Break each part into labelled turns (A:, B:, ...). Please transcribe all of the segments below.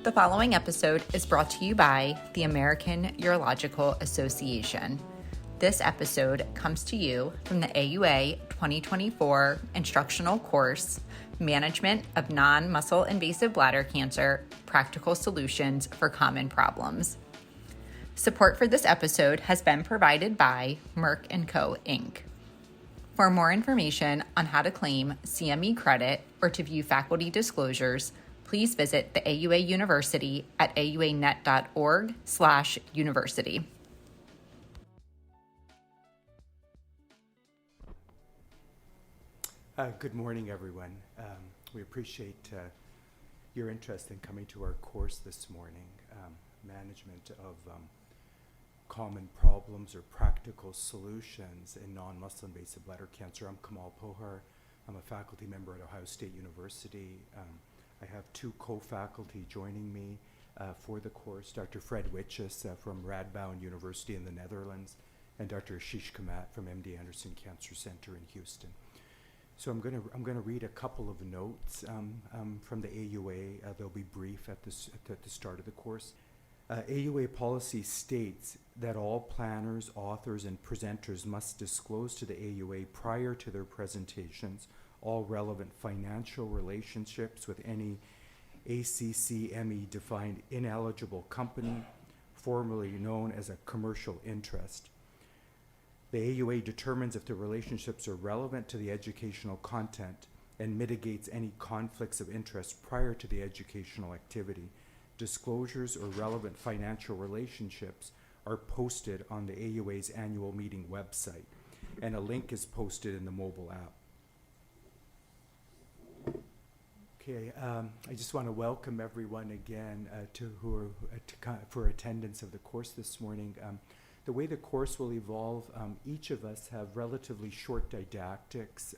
A: The following episode is brought to you by the American Urological Association. This episode comes to you from the AUA 2024 instructional course, Management of Non-Muscle Invasive Bladder Cancer, Practical Solutions for Common Problems. Support for this episode has been provided by Merck & Co., Inc. For more information on how to claim CME credit or to view faculty disclosures, please visit the AUA University at auanet.org/university.
B: Good morning, everyone. We appreciate your interest in coming to our course this morning, Management of Common Problems or Practical Solutions in Non-Muscle Invasive Bladder Cancer. I'm Kamal Pohar. I'm a faculty member at Ohio State University. I have two co-faculty joining me for the course, Dr. Fred Witjes from Radboud University in the Netherlands, and Dr. Ashish Kamat from MD Anderson Cancer Center in Houston. So I'm going to read a couple of notes from the AUA. They'll be brief at the start of the course. AUA policy states that all planners, authors, and presenters must disclose to the AUA prior to their presentations all relevant financial relationships with any ACCME defined ineligible company, formerly known as a commercial interest. The AUA determines if the relationships are relevant to the educational content and mitigates any conflicts of interest prior to the educational activity. Disclosures or relevant financial relationships are posted on the AUA's annual meeting website, and a link is posted in the mobile app. Okay, I just want to welcome everyone again for attendance of the course this morning. The way the course will evolve, each of us have relatively short didactics,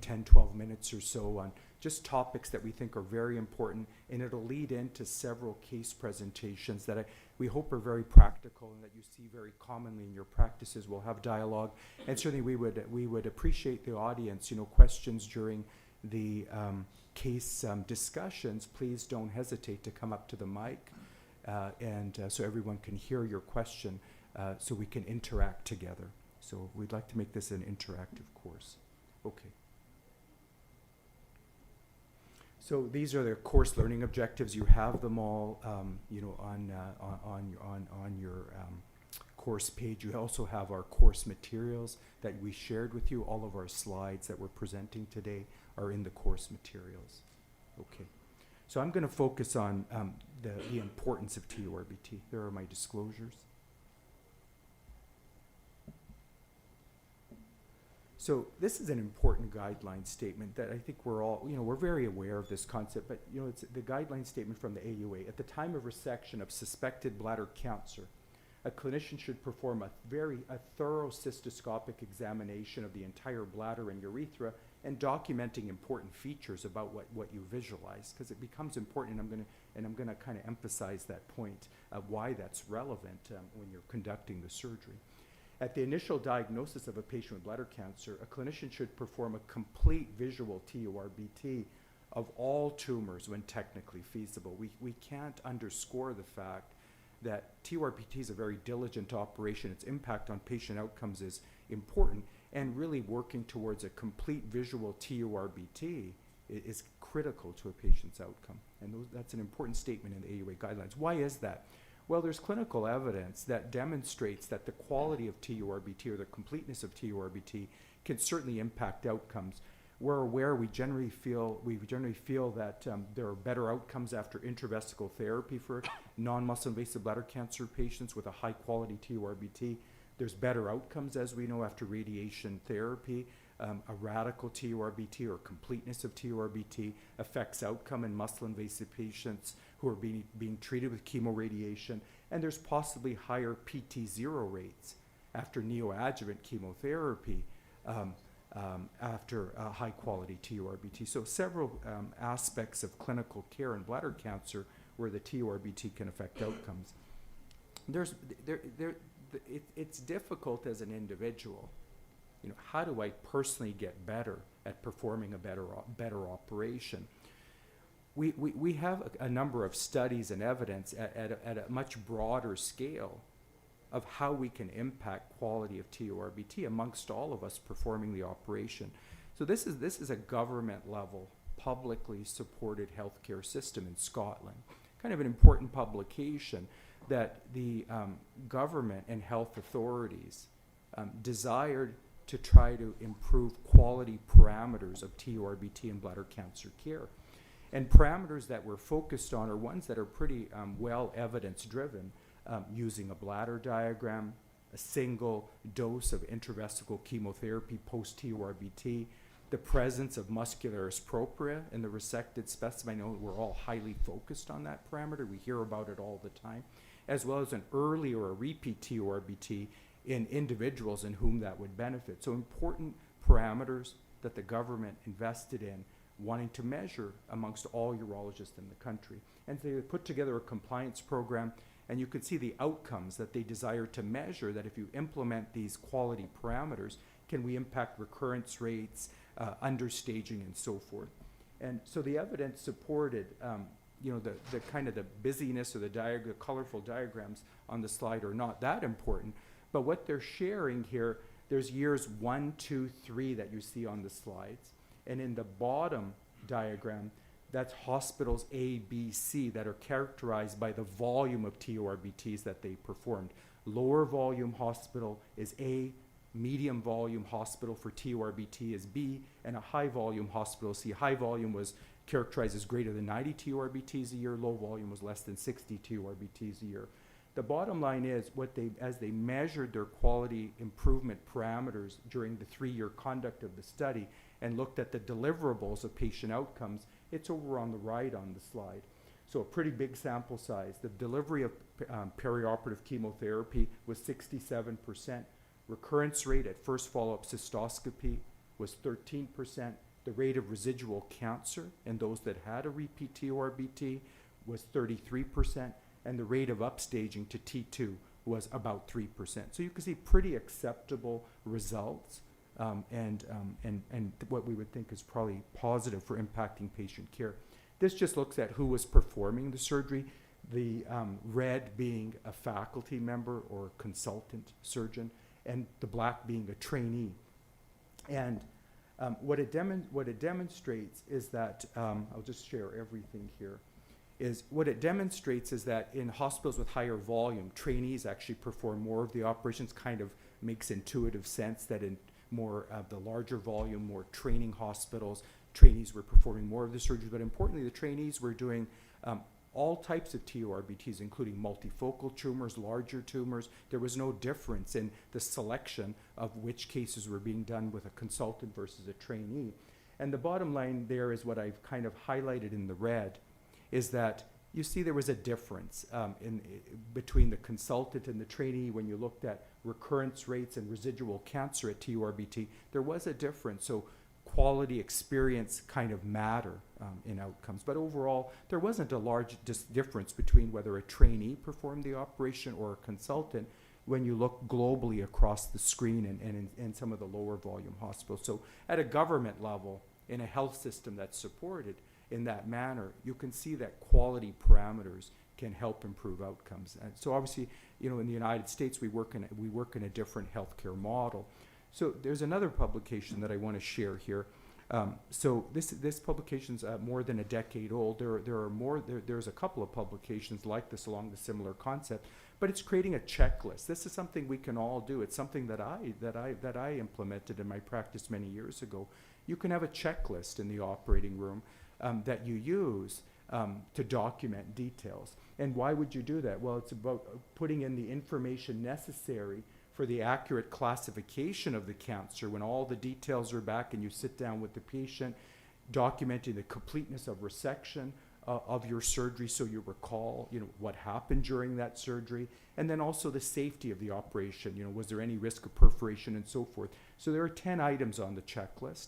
B: 10, 12 minutes or so on just topics that we think are very important, and it'll lead into several case presentations that we hope are very practical and that you see very commonly in your practices. We'll have dialogue, and certainly we would appreciate the audience, questions during the case discussions. Please don't hesitate to come up to the mic, and so everyone can hear your question, so we can interact together. So we'd like to make this an interactive course. Okay. So these are the course learning objectives. You have them all, on your course page. You also have our course materials that we shared with you. All of our slides that we're presenting today are in the course materials. Okay. So I'm going to focus on the importance of TURBT. There are my disclosures. So this is an important guideline statement that I think we're all, we're very aware of this concept, but it's the guideline statement from the AUA. At the time of resection of suspected bladder cancer, a clinician should perform a thorough cystoscopic examination of the entire bladder and urethra and documenting important features about what you visualize, because it becomes important, and I'm going to kind of emphasize that point of why that's relevant when you're conducting the surgery. At the initial diagnosis of a patient with bladder cancer, a clinician should perform a complete visual TURBT of all tumors when technically feasible. We can't underscore the fact that TURBT is a very diligent operation. Its impact on patient outcomes is important, and really working towards a complete visual TURBT is critical to a patient's outcome. And that's an important statement in the AUA guidelines. Why is that? Well, there's clinical evidence that demonstrates that the quality of TURBT or the completeness of TURBT can certainly impact outcomes. We're aware we generally feel that there are better outcomes after intravesical therapy for non-muscle invasive bladder cancer patients with a high quality TURBT. There's better outcomes, as we know, after radiation therapy. A radical TURBT or completeness of TURBT affects outcome in muscle invasive patients who are being treated with chemoradiation, and there's possibly higher PT0 rates after neoadjuvant chemotherapy after high quality TURBT. So several aspects of clinical care in bladder cancer where the TURBT can affect outcomes. It's difficult as an individual. How do I personally get better at performing a better operation? we have a number of studies and evidence at a much broader scale of how we can impact quality of TURBT amongst all of us performing the operation. So this is a government level, publicly supported healthcare system in Scotland. Kind of an important publication that the government and health authorities desired to try to improve quality parameters of TURBT and bladder cancer care. And parameters that we're focused on are ones that are pretty well evidence driven, using a bladder diagram, a single dose of intravesical chemotherapy post-TURBT, the presence of muscularis propria in the resected specimen. I know we're all highly focused on that parameter. We hear about it all the time, as well as an early or a repeat TURBT in individuals in whom that would benefit. So important parameters that the government invested in wanting to measure amongst all urologists in the country. And they put together a compliance program, and you could see the outcomes that they desire to measure, that if you implement these quality parameters, can we impact recurrence rates, understaging, and so forth. And so the evidence supported, the kind of the busyness or the colorful diagrams on the slide are not that important, but what they're sharing here, there's years 1, 2, 3 that you see on the slides. And in the bottom diagram, that's hospitals A, B, C that are characterized by the volume of TURBTs that they performed. Lower volume hospital is A, medium volume hospital for TURBT is B, and a high volume hospital C. High volume was characterized as greater than 90 TURBTs a year, low volume was less than 60 TURBTs a year. The bottom line is as they measured their quality improvement parameters during the 3-year conduct of the study and looked at the deliverables of patient outcomes, it's over on the right on the slide. So a pretty big sample size. The delivery of perioperative chemotherapy was 67%. Recurrence rate at first follow-up cystoscopy was 13%. The rate of residual cancer in those that had a repeat TURBT was 33%. And the rate of upstaging to T2 was about 3%. So you can see pretty acceptable results and what we would think is probably positive for impacting patient care. This just looks at who was performing the surgery, the red being a faculty member or consultant surgeon, and the black being a trainee. And what it demonstrates is that, I'll just share everything here, is what it demonstrates is that in hospitals with higher volume, trainees actually perform more of the operations. Kind of makes intuitive sense that in more of the larger volume, more training hospitals, trainees were performing more of the surgery. But importantly, the trainees were doing all types of TURBTs, including multifocal tumors, larger tumors. There was no difference in the selection of which cases were being done with a consultant versus a trainee. And the bottom line there is what I've kind of highlighted in the red, is that you see there was a difference between the consultant and the trainee when you looked at recurrence rates and residual cancer at TURBT. There was a difference, so quality experience kind of matter in outcomes. But overall, there wasn't a large difference between whether a trainee performed the operation or a consultant when you look globally across the screen and in some of the lower volume hospitals. So at a government level, in a health system that's supported in that manner, you can see that quality parameters can help improve outcomes. And so obviously, in the United States, we work in a different healthcare model. So there's another publication that I want to share here. So this publication's more than a decade old. There's a couple of publications like this along the similar concept, but it's creating a checklist. This is something we can all do. It's something that I implemented in my practice many years ago. You can have a checklist in the operating room that you use to document details. And why would you do that? Well, it's about putting in the information necessary for the accurate classification of the cancer when all the details are back and you sit down with the patient, documenting the completeness of resection of your surgery so you recall, what happened during that surgery, and then also the safety of the operation. Was there any risk of perforation and so forth? So there are 10 items on the checklist,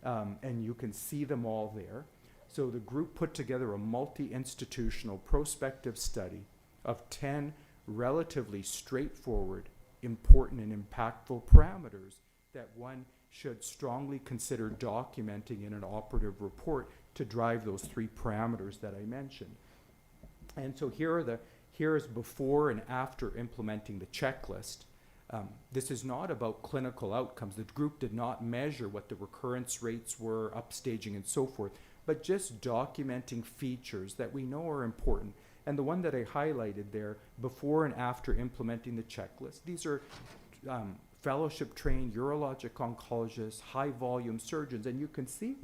B: and you can see them all there. So the group put together a multi-institutional prospective study of 10 relatively straightforward, important and impactful parameters that one should strongly consider documenting in an operative report to drive those 3 parameters that I mentioned. And so here is before and after implementing the checklist. This is not about clinical outcomes. The group did not measure what the recurrence rates were, upstaging, and so forth, but just documenting features that we know are important. And the one that I highlighted there, before and after implementing the checklist, these are fellowship-trained urologic oncologists, high-volume surgeons, and you can see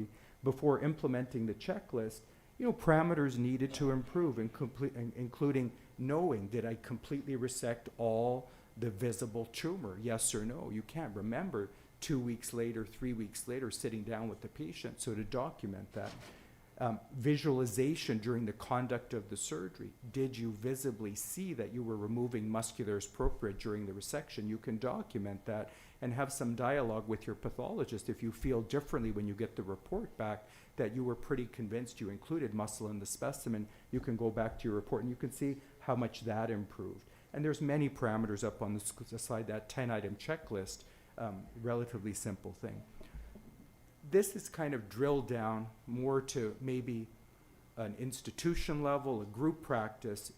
B: before implementing the checklist, parameters needed to improve, including knowing, did I completely resect all the visible tumor, yes or no? You can't remember 2 weeks later, 3 weeks later, sitting down with the patient. So to document that. Visualization during the conduct of the surgery. Did you visibly see that you were removing musculars propria during the resection? You can document that and have some dialogue with your pathologist if you feel differently when you get the report back that you were pretty convinced you included muscle in the specimen. You can go back to your report and you can see how much that improved. And there's many parameters up on the slide, that 10-item checklist, relatively simple thing. This is kind of drilled down more to maybe an institution level, a group practice,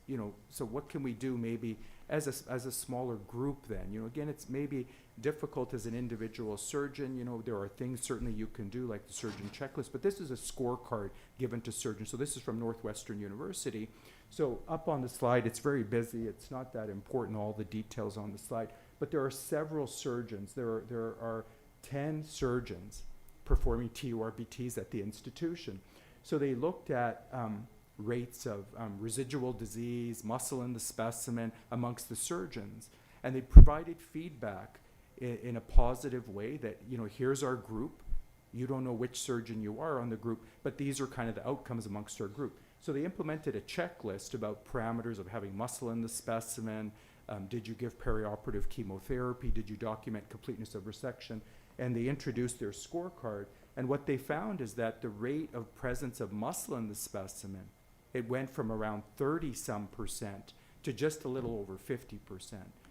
B: so what can we do maybe as a smaller group then? Again, it's maybe difficult as an individual surgeon. There are things certainly you can do like the surgeon checklist, but this is a scorecard given to surgeons. So this is from Northwestern University. So up on the slide, it's very busy. It's not that important, all the details on the slide, but there are several surgeons. There are 10 surgeons performing TURBTs at the institution. So they looked at rates of residual disease, muscle in the specimen amongst the surgeons, and they provided feedback in a positive way that, here's our group. You don't know which surgeon you are on the group, but these are kind of the outcomes amongst our group. So they implemented a checklist about parameters of having muscle in the specimen. Did you give perioperative chemotherapy? Did you document completeness of resection? And they introduced their scorecard. And what they found is that the rate of presence of muscle in the specimen, it went from around 30% to just a little over 50%.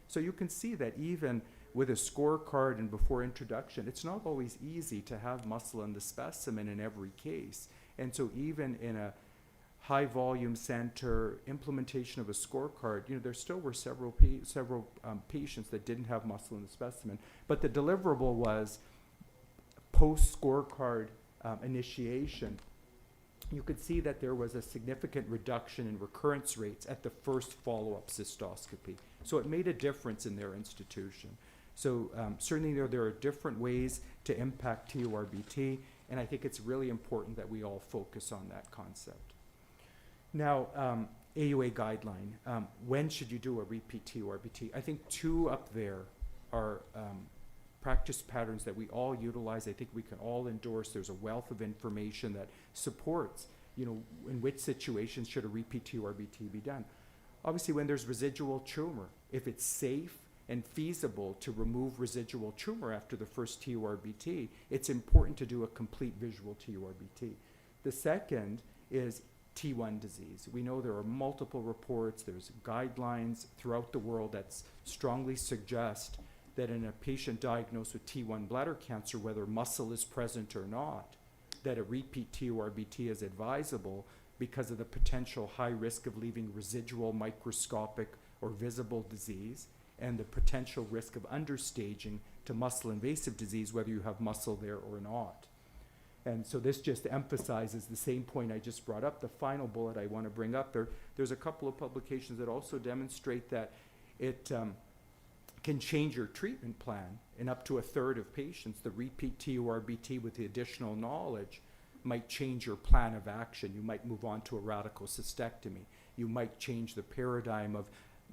B: So you can see that even with a scorecard and before introduction, it's not always easy to have muscle in the specimen in every case. And so even in a high volume center implementation of a scorecard, there still were several patients that didn't have muscle in the specimen. But the deliverable was post scorecard initiation. You could see that there was a significant reduction in recurrence rates at the first follow-up cystoscopy. So it made a difference in their institution. So certainly there are different ways to impact TURBT, and I think it's really important that we all focus on that concept. Now, AUA guideline, when should you do a repeat TURBT? I think 2 up there are practice patterns that we all utilize. I think we can all endorse. There's a wealth of information that supports, in which situations should a repeat TURBT be done. Obviously, when there's residual tumor, if it's safe and feasible to remove residual tumor after the first TURBT, it's important to do a complete visual TURBT. The second is T1 disease. We know there are multiple reports, there's guidelines throughout the world that strongly suggest that in a patient diagnosed with T1 bladder cancer, whether muscle is present or not, that a repeat TURBT is advisable because of the potential high risk of leaving residual microscopic or visible disease and the potential risk of understaging to muscle invasive disease, whether you have muscle there or not. And so this just emphasizes the same point I just brought up. The final bullet I want to bring up there's a couple of publications that also demonstrate that it can change your treatment plan in up to a third of patients. The repeat TURBT with the additional knowledge might change your plan of action. You might move on to a radical cystectomy. You might change the paradigm of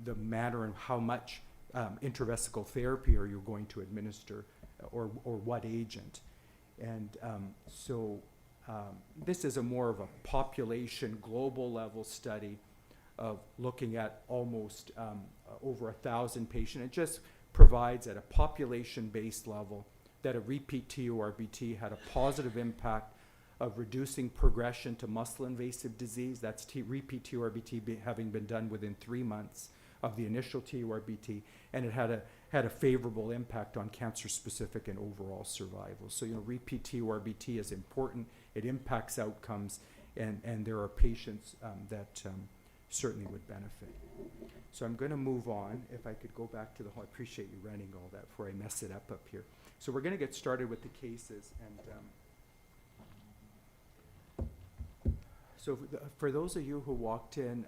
B: the manner and how much intravesical therapy are you going to administer or what agent. And this is a more of a population, global level study of looking at almost over 1,000 patients. It just provides at a population-based level that a repeat TURBT had a positive impact of reducing progression to muscle-invasive disease. That's repeat TURBT having been done within 3 months of the initial TURBT, and it had had a favorable impact on cancer-specific and overall survival. So, repeat TURBT is important. It impacts outcomes, and there are patients that certainly would benefit. So I'm going to move on. If I could go back to I appreciate you running all that before I mess it up here. So we're going to get started with the cases. And so for those of you who walked in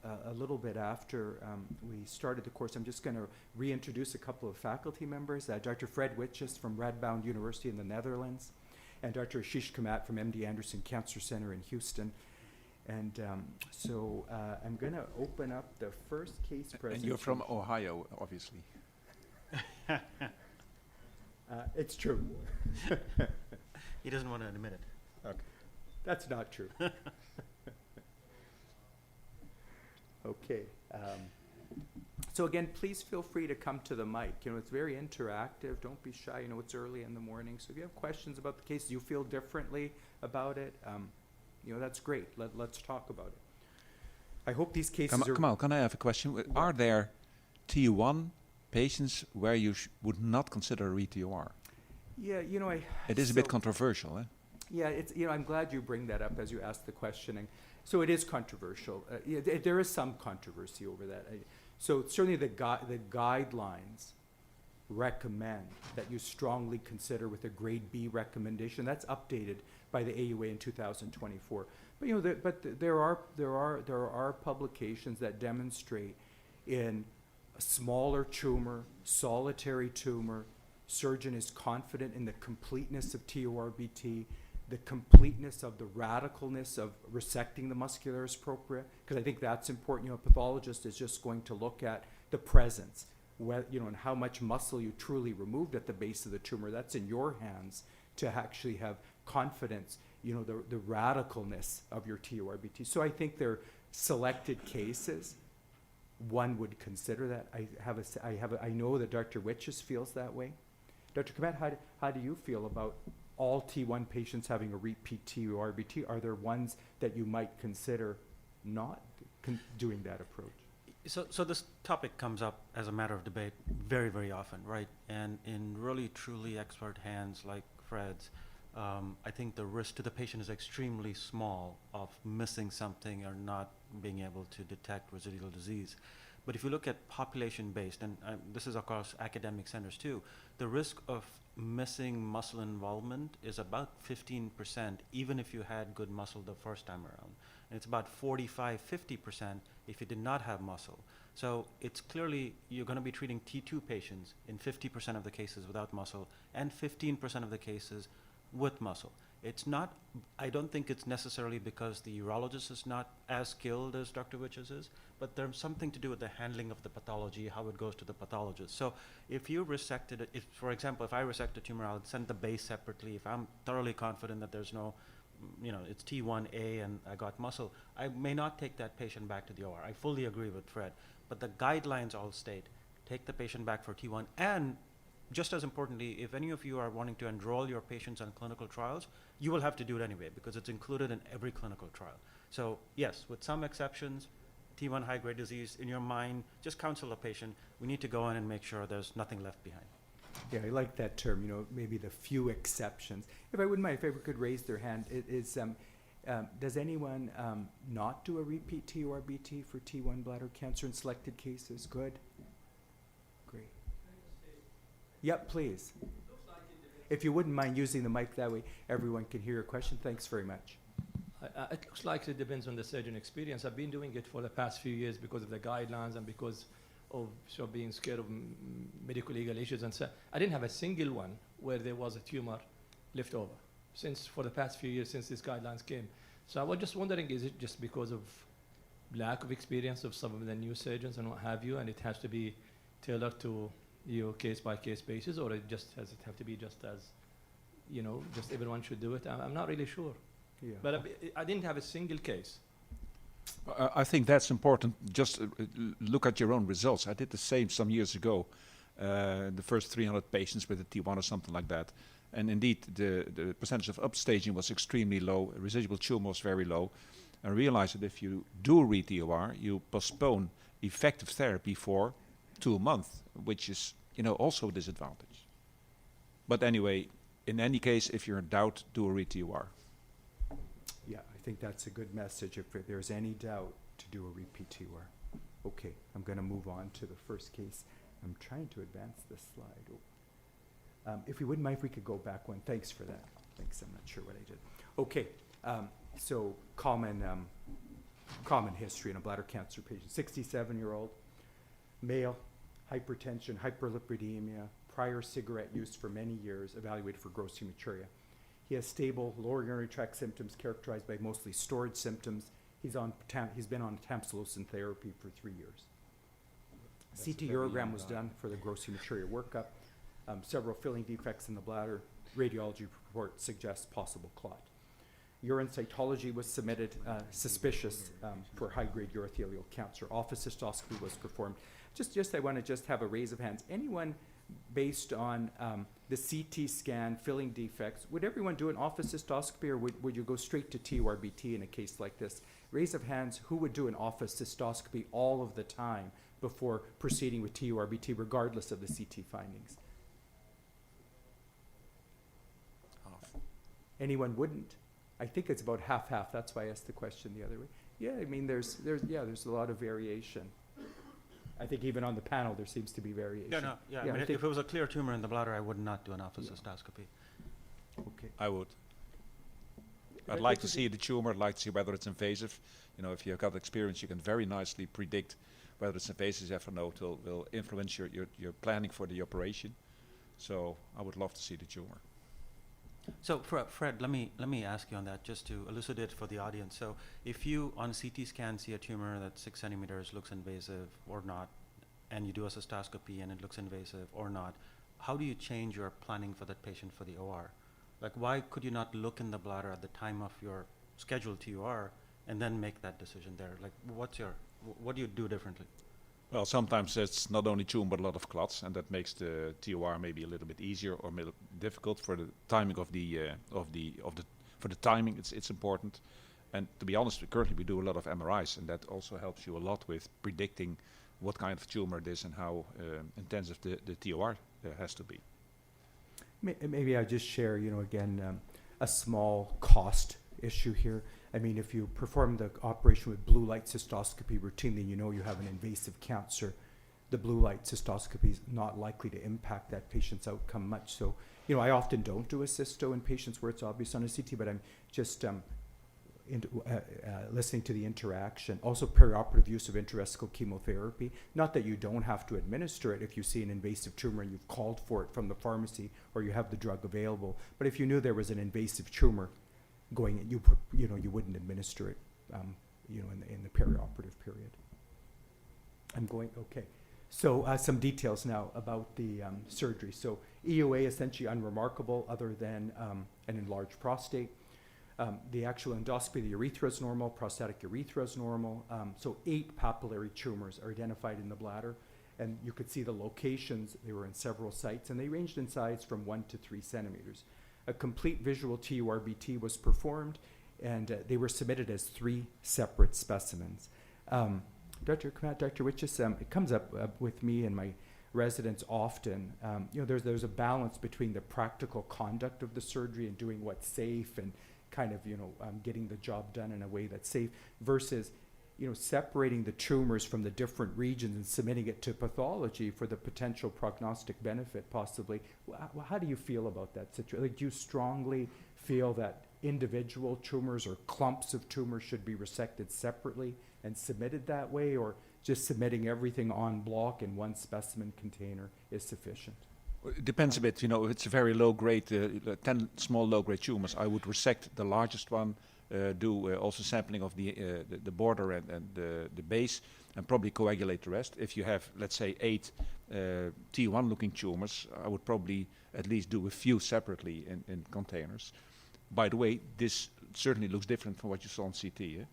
B: a little bit after we started the course, I'm just going to reintroduce a couple of faculty members. Dr. Fred Witjes from Radboud University in the Netherlands, and Dr. Ashish Kamat from MD Anderson Cancer Center in Houston. And so I'm going to open up the first case presentation.
C: And you're from Ohio, obviously.
B: It's true.
D: He doesn't want to admit it.
B: Okay. That's not true. Okay. So again, please feel free to come to the mic. It's very interactive. Don't be shy. It's early in the morning. So if you have questions about the case, you feel differently about it, that's great. Let's talk about it. I hope these cases are...
C: Kamal, can I have a question? Are there T1 patients where you would not consider a re-TOR?
B: Yeah,
C: It is a bit controversial, eh?
B: Yeah, it's I'm glad you bring that up as you ask the questioning. So it is controversial. There is some controversy over that. So certainly the guidelines recommend that you strongly consider with a grade B recommendation. That's updated by the AUA in 2024. But there are publications that demonstrate in a smaller tumor, solitary tumor, surgeon is confident in the completeness of TURBT, the completeness of the radicalness of resecting the muscularis propria, because I think that's important. A pathologist is just going to look at the presence, and how much muscle you truly removed at the base of the tumor. That's in your hands to actually have confidence, the radicalness of your TURBT. So I think they're selected cases. One would consider that. I know that Dr. Witjes feels that way. Dr. Kamat, how do you feel about all T1 patients having a repeat TURBT? Are there ones that you might consider not doing that approach?
D: So this topic comes up as a matter of debate very, very often, right? And in really, truly expert hands like Fred's, I think the risk to the patient is extremely small of missing something or not being able to detect residual disease. But if you look at population-based, and this is across academic centers too, the risk of missing muscle involvement is about 15%, even if you had good muscle the first time around. And it's about 45-50% if you did not have muscle. So it's clearly you're going to be treating T2 patients in 50% of the cases without muscle and 15% of the cases with muscle. It's not, I don't think it's necessarily because the urologist is not as skilled as Dr. Witjes is, but there's something to do with the handling of the pathology, how it goes to the pathologist. So if you resected it, for example, if I resect a tumor, I'll send the base separately. If I'm thoroughly confident that there's no, it's T1A and I got muscle, I may not take that patient back to the OR. I fully agree with Fred. But the guidelines all state, take the patient back for T1. And just as importantly, if any of you are wanting to enroll your patients on clinical trials, you will have to do it anyway because it's included in every clinical trial. So yes, with some exceptions, T1 high-grade disease, in your mind, just counsel a patient. We need to go in and make sure there's nothing left behind.
B: Yeah, I like that term, maybe the few exceptions. If I wouldn't mind, if everyone could raise their hand, does anyone not do a repeat TURBT for T1 bladder cancer in selected cases? Good. Great. Yep, please. If you wouldn't mind using the mic, that way everyone can hear your question. Thanks very much.
E: It looks like it depends on the surgeon experience. I've been doing it for the past few years because of the guidelines and because of being scared of medical legal issues. And so I didn't have a single one where there was a tumor left over for the past few years since these guidelines came. So I was just wondering, is it just because of lack of experience of some of the new surgeons and what have you, and it has to be tailored to your case-by-case basis, or it just has it have to be just as, just everyone should do it? I'm not really sure.
B: Yeah.
E: But I didn't have a single case.
C: I think that's important. Just look at your own results. I did the same some years ago, the first 300 patients with a T1 or something like that. And indeed, the percentage of upstaging was extremely low. Residual tumor was very low. I realized that if you do re-TOR, you postpone effective therapy for 2 months, which is also a disadvantage. But anyway, in any case, if you're in doubt, do a re-TUR.
B: Yeah, I think that's a good message. If there's any doubt, to do a repeat TUR. Okay, I'm going to move on to the first case. I'm trying to advance this slide. If you wouldn't mind, if we could go back one. Thanks for that. Thanks, I'm not sure what I did. Okay, so common history in a bladder cancer patient. 67-year-old, male, hypertension, hyperlipidemia, prior cigarette use for many years, evaluated for gross hematuria. He has stable lower urinary tract symptoms characterized by mostly storage symptoms. He's been on tamsulosin therapy for 3 years. CT urogram was done for the gross hematuria workup. Several filling defects in the bladder. Radiology report suggests possible clot. Urine cytology was submitted, suspicious for high-grade urothelial cancer. Office cystoscopy was performed. I want to just have a raise of hands. Anyone based on the CT scan, filling defects, would everyone do an office cystoscopy, or would you go straight to TURBT in a case like this? Raise of hands, who would do an office cystoscopy all of the time before proceeding with TURBT, regardless of the CT findings? Anyone wouldn't? I think it's about half-half. That's why I asked the question the other way. Yeah, I mean, there's a lot of variation. I think even on the panel there seems to be variation.
D: I mean, if it was a clear tumor in the bladder, I would not do an office cystoscopy.
B: Okay.
C: I would. I'd like to see the tumor. I'd like to see whether it's invasive. If you've got experience, you can very nicely predict whether it's invasive. Yes or no, it will influence your planning for the operation. So I would love to see the tumor.
D: So Fred, let me ask you on that, just to elucidate for the audience. So if you on a CT scan see a tumor that's 6 centimeters, looks invasive or not, and you do a cystoscopy and it looks invasive or not, how do you change your planning for that patient for the OR? Like, why could you not look in the bladder at the time of your scheduled TUR and then make that decision there? Like, what do you do differently?
C: Well, sometimes it's not only tumor but a lot of clots, and that makes the TUR maybe a little bit easier or difficult for the timing for the timing. It's important, and to be honest, currently we do a lot of MRIs, and that also helps you a lot with predicting what kind of tumor it is and how intensive the TUR has to be.
B: Maybe I just share, again, a small cost issue here. I mean, if you perform the operation with blue light cystoscopy routinely, you have an invasive cancer, the blue light cystoscopy is not likely to impact that patient's outcome much. So, I often don't do a cysto in patients where it's obvious on a CT, but I'm just listening to the interaction. Also, perioperative use of intravesical chemotherapy. Not that you don't have to administer it if you see an invasive tumor and you've called for it from the pharmacy or you have the drug available. But if you knew there was an invasive tumor going in, you wouldn't administer it, in the perioperative period. Okay. So some details now about the surgery. So EUA essentially unremarkable other than an enlarged prostate. The actual endoscopy, the urethra is normal, prostatic urethra is normal. So 8 papillary tumors are identified in the bladder, and you could see the locations. They were in several sites, and they ranged in size from 1 to 3 centimeters. A complete visual TURBT was performed, and they were submitted as 3 separate specimens. Dr. Wichis, it comes up with me and my residents often. There's a balance between the practical conduct of the surgery and doing what's safe and kind of, getting the job done in a way that's safe versus, separating the tumors from the different regions and submitting it to pathology for the potential prognostic benefit, possibly. How do you feel about that situation? Like, do you strongly feel that individual tumors or clumps of tumors should be resected separately and submitted that way, or just submitting everything en bloc in one specimen container is sufficient?
C: It depends a bit. If it's a very low grade, 10 small low grade tumors, I would resect the largest one, do also sampling of the border and the base, and probably coagulate the rest. If you have, let's say, 8 T1 looking tumors, I would probably at least do a few separately in containers. By the way, this certainly looks different from what you saw on CT.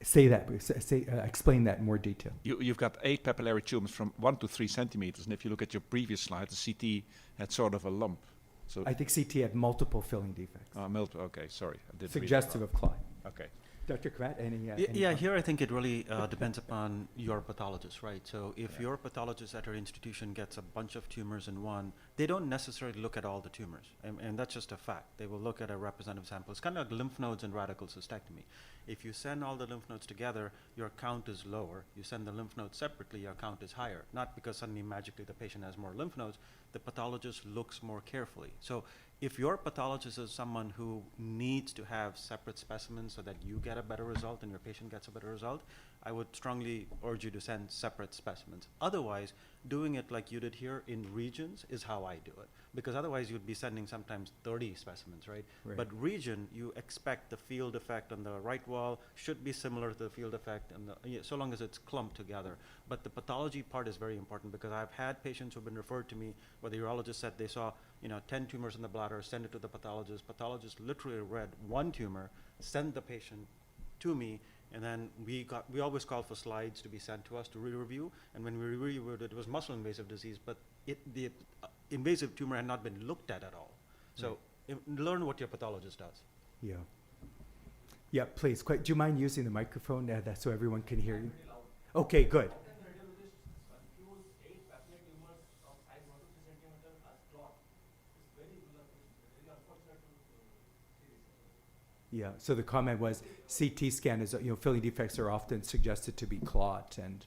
B: Explain that in more detail.
C: You've got 8 papillary tumors from 1 to 3 centimeters, and if you look at your previous slide, the CT had sort of a lump. So
B: I think CT had multiple filling defects.
C: Okay, sorry. I didn't
B: Suggestive of clot.
C: Okay.
B: Dr. Kvat, any
D: Yeah,
B: comment?
D: here I think it really depends upon your pathologist, right? So if your pathologist at your institution gets a bunch of tumors in one, they don't necessarily look at all the tumors, and that's just a fact. They will look at a representative sample. It's kind of like lymph nodes and radical cystectomy. If you send all the lymph nodes together, your count is lower. You send the lymph nodes separately, your count is higher. Not because suddenly magically the patient has more lymph nodes, the pathologist looks more carefully. So if your pathologist is someone who needs to have separate specimens so that you get a better result and your patient gets a better result, I would strongly urge you to send separate specimens. Otherwise, doing it like you did here in regions is how I do it. Because otherwise you'd be sending sometimes 30 specimens, right?
B: Right.
D: But region, you expect the field effect on the right wall should be similar to the field effect, and so long as it's clumped together. But the pathology part is very important, because I've had patients who've been referred to me where the urologist said they saw 10 tumors in the bladder, send it to the pathologist. Pathologist literally read one tumor, send the patient to me, and then we always call for slides to be sent to us to re-review. And when we reviewed it, it was muscle invasive disease, but the invasive tumor had not been looked at all. So learn what your pathologist does.
B: Yeah. Yeah, please. Do you mind using the microphone that so everyone can hear you? Okay, good. Yeah, so the comment was CT scan is, filling defects are often suggested to be clot, and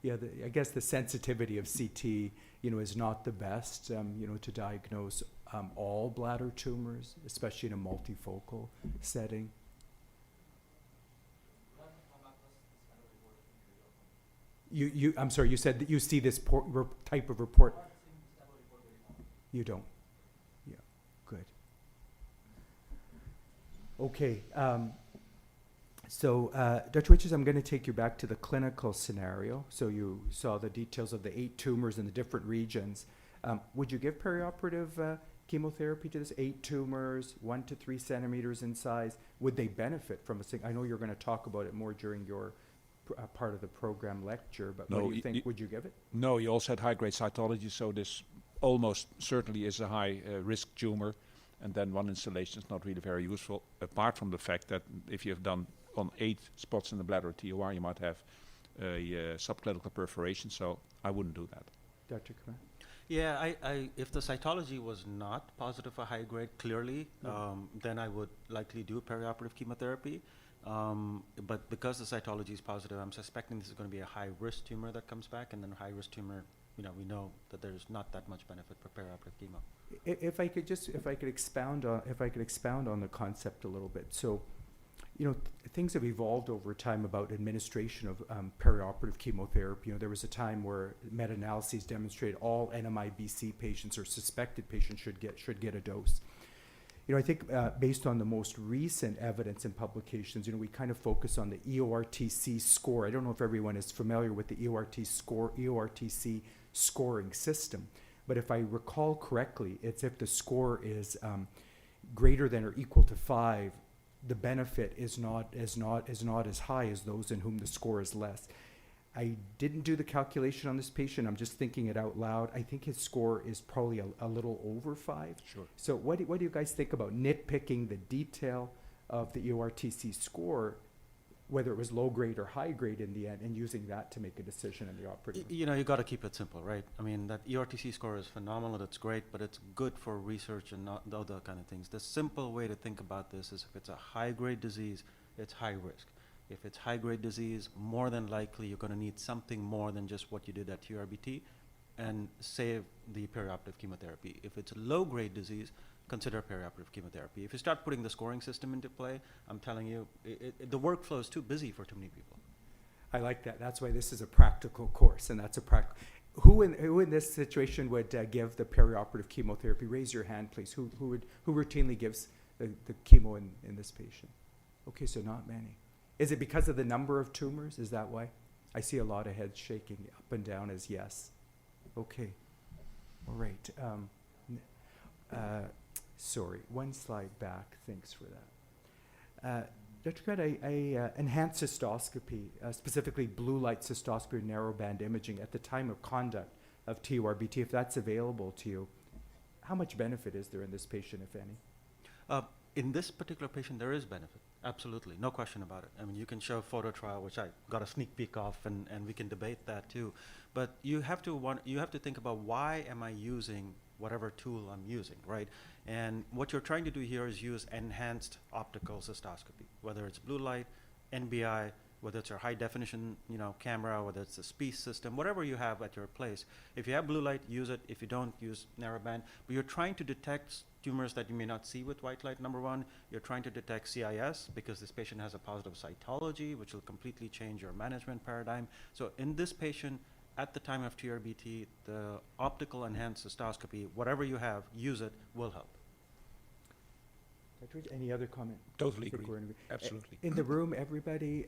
B: yeah, I guess the sensitivity of CT, is not the best, to diagnose all bladder tumors, especially in a multifocal setting. I'm sorry, you said that you see this type of report. You don't. Yeah, good. Okay. So, Dr. Richards, I'm going to take you back to the clinical scenario. So you saw the details of the 8 tumors in the different regions. Would you give perioperative chemotherapy to this? 8 tumors, 1 to 3 centimeters in size. Would they benefit from I know you're going to talk about it more during your part of the program lecture, but
C: No,
B: what do you think? Would you give it?
C: No, you also had high-grade cytology, so this almost certainly is a high-risk tumor, and then one installation is not really very useful, apart from the fact that if you have done on 8 spots in the bladder TOR, you might have a subclinical perforation, so I wouldn't do that.
B: Dr. Kumar?
D: Yeah, if the cytology was not positive for high grade, clearly, then I would likely do perioperative chemotherapy. But because the cytology is positive, I'm suspecting this is going to be a high-risk tumor that comes back, and then high-risk tumor, we know that there's not that much benefit for perioperative chemo.
B: If I could expound on the concept a little bit. So, things have evolved over time about administration of perioperative chemotherapy. There was a time where meta-analyses demonstrated all NMIBC patients or suspected patients should get a dose. I think based on the most recent evidence and publications, we kind of focus on the EORTC score. I don't know if everyone is familiar with the EORTC scoring system, but if I recall correctly, it's if the score is greater than or equal to 5, the benefit is not as high as those in whom the score is less. I didn't do the calculation on this patient. I'm just thinking it out loud. I think his score is probably a little over 5.
C: Sure.
B: So what do you guys think about nitpicking the detail of the EORTC score, whether it was low grade or high grade in the end, and using that to make a decision in the operative?
D: You got to keep it simple, right? I mean, that EORTC score is phenomenal. That's great, but it's good for research and not the other kind of things. The simple way to think about this is if it's a high-grade disease, it's high risk. If it's high-grade disease, more than likely you're going to need something more than just what you did at TURBT and save the perioperative chemotherapy. If it's low-grade disease, consider perioperative chemotherapy. If you start putting the scoring system into play, I'm telling you, the workflow is too busy for too many people.
B: I like that. That's why this is a practical course, and that's a practical. Who in this situation would give the perioperative chemotherapy? Raise your hand, please. Who routinely gives the chemo in this patient? Okay, so not many. Is it because of the number of tumors? Is that why? I see a lot of heads shaking up and down as yes. Okay. All right. Sorry, one slide back. Thanks for that. Dr. Krat, enhanced cystoscopy, specifically blue light cystoscopy or narrowband imaging at the time of conduct of TURBT, if that's available to you, how much benefit is there in this patient, if any?
D: In this particular patient, there is benefit. Absolutely, no question about it. I mean, you can show a photo trial, which I got a sneak peek of, and we can debate that too. But you have to think about, why am I using whatever tool I'm using, right? And what you're trying to do here is use enhanced optical cystoscopy, whether it's blue light, NBI, whether it's your high definition, camera, whether it's a SPECE system, whatever you have at your place. If you have blue light, use it. If you don't, use narrowband. But you're trying to detect tumors that you may not see with white light, number one. You're trying to detect CIS because this patient has a positive cytology, which will completely change your management paradigm. So in this patient, at the time of TURBT, the optical enhanced cystoscopy, whatever you have, use it, will help.
B: Dr. Rich, any other comment?
C: Totally
B: for
C: agree.
B: Gordon?
C: Absolutely.
B: In the room, everybody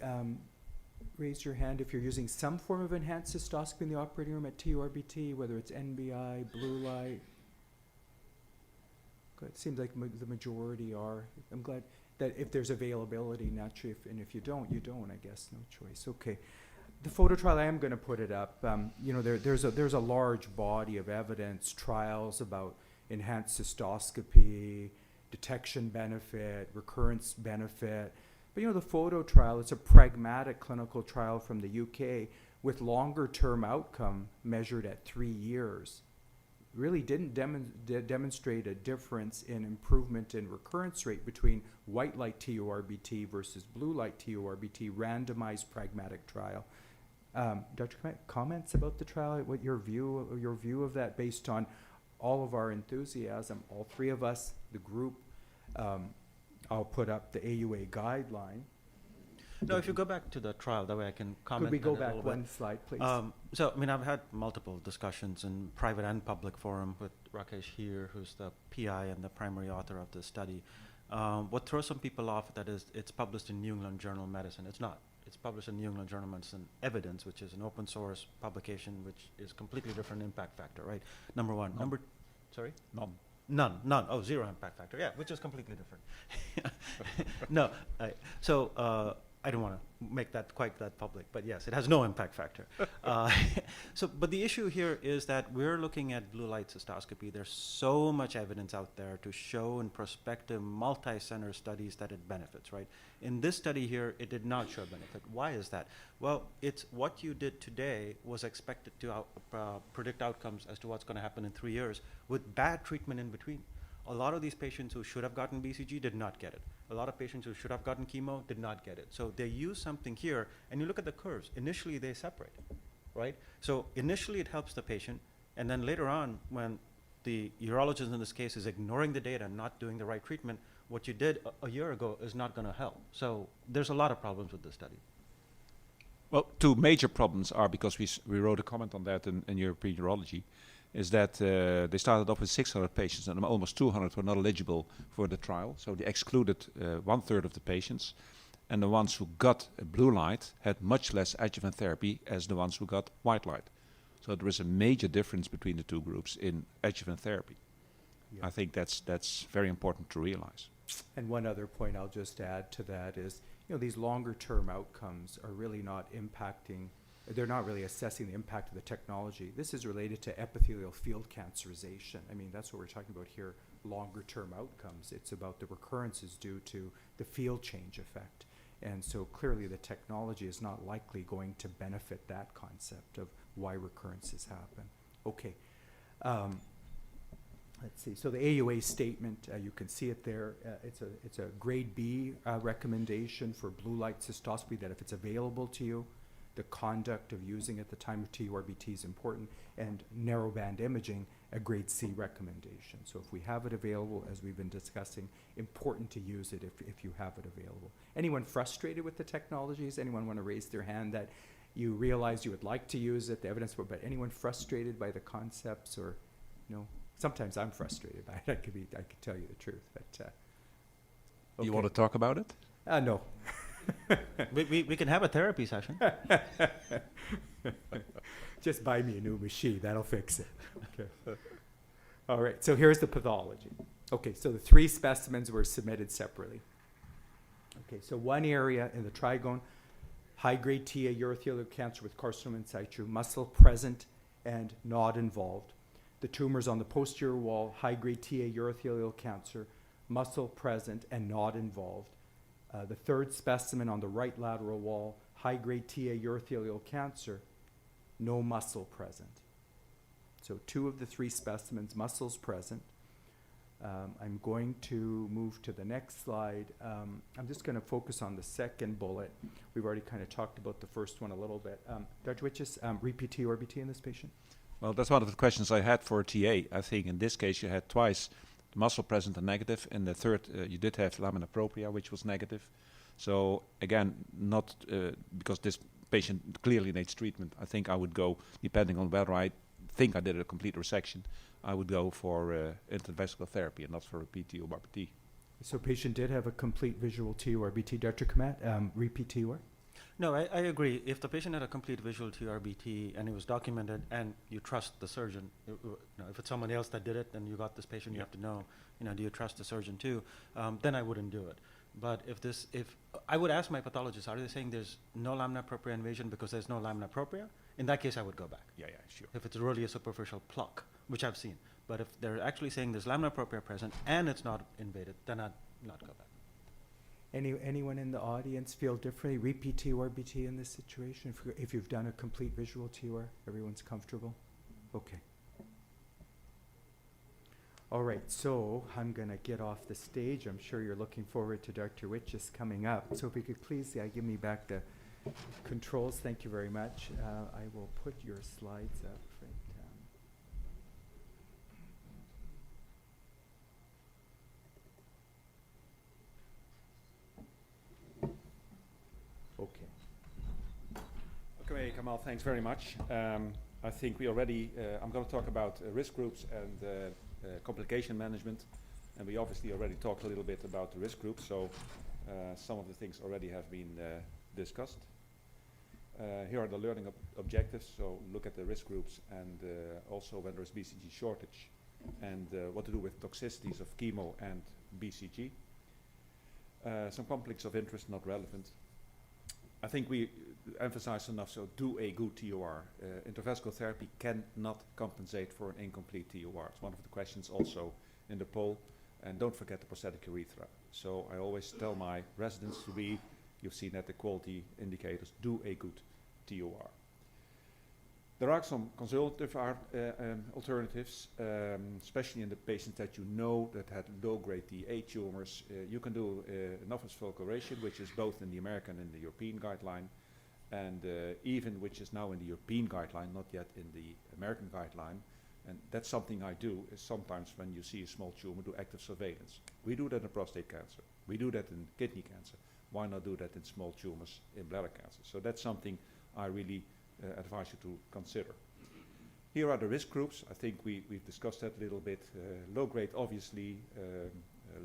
B: raise your hand if you're using some form of enhanced cystoscopy in the operating room at TURBT, whether it's NBI, blue light. Good. Seems like the majority are. I'm glad that if there's availability, naturally, and if you don't, you don't, I guess, no choice. Okay. The photo trial, I am going to put it up. There's a large body of evidence, trials about enhanced cystoscopy, detection benefit, recurrence benefit. But the photo trial, it's a pragmatic clinical trial from the UK with longer term outcome measured at 3 years. Really didn't demonstrate a difference in improvement in recurrence rate between white light TURBT versus blue light TURBT, randomized pragmatic trial. Dr. Kmet, comments about the trial? What your view of that, based on all of our enthusiasm, all three of us, the group. I'll put up the AUA guideline.
D: No, if you go back to the trial, that way I can comment.
B: Could we go
D: on it a
B: back
D: little
B: one
D: bit.
B: slide, please?
D: So, I've had multiple discussions in private and public forum with Rakesh here, who's the PI and the primary author of this study. What throws some people off that is it's published in New England Journal of Medicine. It's not. It's published in New England Journal of Medicine Evidence, which is an open source publication, which is completely different impact factor, right? Number one. Sorry? None. Oh, zero impact factor. Yeah, which is completely different. No. I don't want to make that quite that public, but yes, it has no impact factor. But the issue here is that we're looking at blue light cystoscopy. There's so much evidence out there to show in prospective multi-center studies that it benefits, right? In this study here, it did not show benefit. Why is that? Well, it's what you did today was expected to predict outcomes as to what's going to happen in 3 years with bad treatment in between. A lot of these patients who should have gotten BCG did not get it. A lot of patients who should have gotten chemo did not get it. So they use something here, and you look at the curves. Initially, they separate, right? So initially, it helps the patient, and then later on, when the urologist in this case is ignoring the data and not doing the right treatment, what you did a year ago is not going to help. So there's a lot of problems with this study.
C: Well, two major problems are, because we wrote a comment on that in European Urology, is that they started off with 600 patients and almost 200 were not eligible for the trial. So they excluded 1/3 of the patients. And the ones who got a blue light had much less adjuvant therapy as the ones who got white light. So there is a major difference between the two groups in adjuvant therapy.
B: Yeah.
C: I think that's very important to realize.
B: And one other point I'll just add to that is, these longer term outcomes are really not impacting, they're not really assessing the impact of the technology. This is related to epithelial field cancerization. I mean, that's what we're talking about here, longer term outcomes. It's about the recurrences due to the field change effect. And so clearly the technology is not likely going to benefit that concept of why recurrences happen. Okay. Let's see. So the AUA statement, you can see it there. It's a grade B recommendation for blue light cystoscopy, that if it's available to you, the conduct of using at the time of TURBT is important, and narrowband imaging, a grade C recommendation. So if we have it available, as we've been discussing, important to use it if you have it available. Anyone frustrated with the technologies? Anyone want to raise their hand that you realize you would like to use it, the evidence for, but anyone frustrated by the concepts, or no? Sometimes I'm frustrated by it. I could tell you the truth, but okay.
C: You want to talk about it?
B: No.
D: we can have a therapy session.
B: Just buy me a new machine. That'll fix it. Okay. All right. So here's the pathology. Okay. So the 3 specimens were submitted separately. Okay. So one area in the trigone, high-grade TA urothelial cancer with carcinoma in situ, muscle present and not involved. The tumors on the posterior wall, high-grade TA urothelial cancer, muscle present and not involved. The third specimen on the right lateral wall, high-grade TA urothelial cancer, no muscle present. So 2 of the 3 specimens, muscles present. I'm going to move to the next slide. I'm just going to focus on the second bullet. We've already kind of talked about the first one a little bit. Dr. Witches, repeat TURBT in this patient?
C: Well, that's one of the questions I had for TA. I think in this case you had twice the muscle present and negative. In the third, you did have lamina propria, which was negative. So again, not because this patient clearly needs treatment. I think I would go, depending on whether I think I did a complete resection, I would go for intravesical therapy and not for a PT or RBT.
B: So patient did have a complete visual TURBT. Dr. Kamat, repeat TUR?
D: No, I agree. If the patient had a complete visual TURBT and it was documented and you trust the surgeon, if it's someone else that did it and you got this patient, you have to know, do you trust the surgeon too? Then I wouldn't do it. But if I would ask my pathologist, are they saying there's no lamina propria invasion because there's no lamina propria? In that case, I would go back.
C: Yeah, sure.
D: If it's really a superficial pluck, which I've seen. But if they're actually saying there's lamina propria present and it's not invaded, then I'd not go back.
B: Anyone in the audience feel differently? Repeat TURBT in this situation? If you've done a complete visual TUR, everyone's comfortable? Okay. All right, so I'm going to get off the stage. I'm sure you're looking forward to Dr. Witches coming up. So if you could please give me back the controls. Thank you very much. I will put your slides up right Okay.
C: Okay, Kamal, thanks very much. I think we already, I'm going to talk about risk groups and complication management, and we obviously already talked a little bit about the risk groups, so some of the things already have been discussed. Here are the learning objectives, so look at the risk groups and also when there's BCG shortage and what to do with toxicities of chemo and BCG. Some conflicts of interest not relevant. I think we emphasize enough, so do a good TUR. Intravesical therapy cannot compensate for an incomplete TUR. It's one of the questions also in the poll. And don't forget the prosthetic urethra. So I always tell my residents to be, you've seen at the quality indicators, do a good TUR. There are some consultative alternatives, especially in the patients that you know that had low-grade TA tumors. You can do an office fulguration, which is both in the American and the European guideline, and even which is now in the European guideline, not yet in the American guideline. And that's something I do, is sometimes when you see a small tumor, do active surveillance. We do that in prostate cancer. We do that in kidney cancer. Why not do that in small tumors in bladder cancer? So that's something I really advise you to consider. Here are the risk groups. I think we've discussed that a little bit. Low grade, obviously,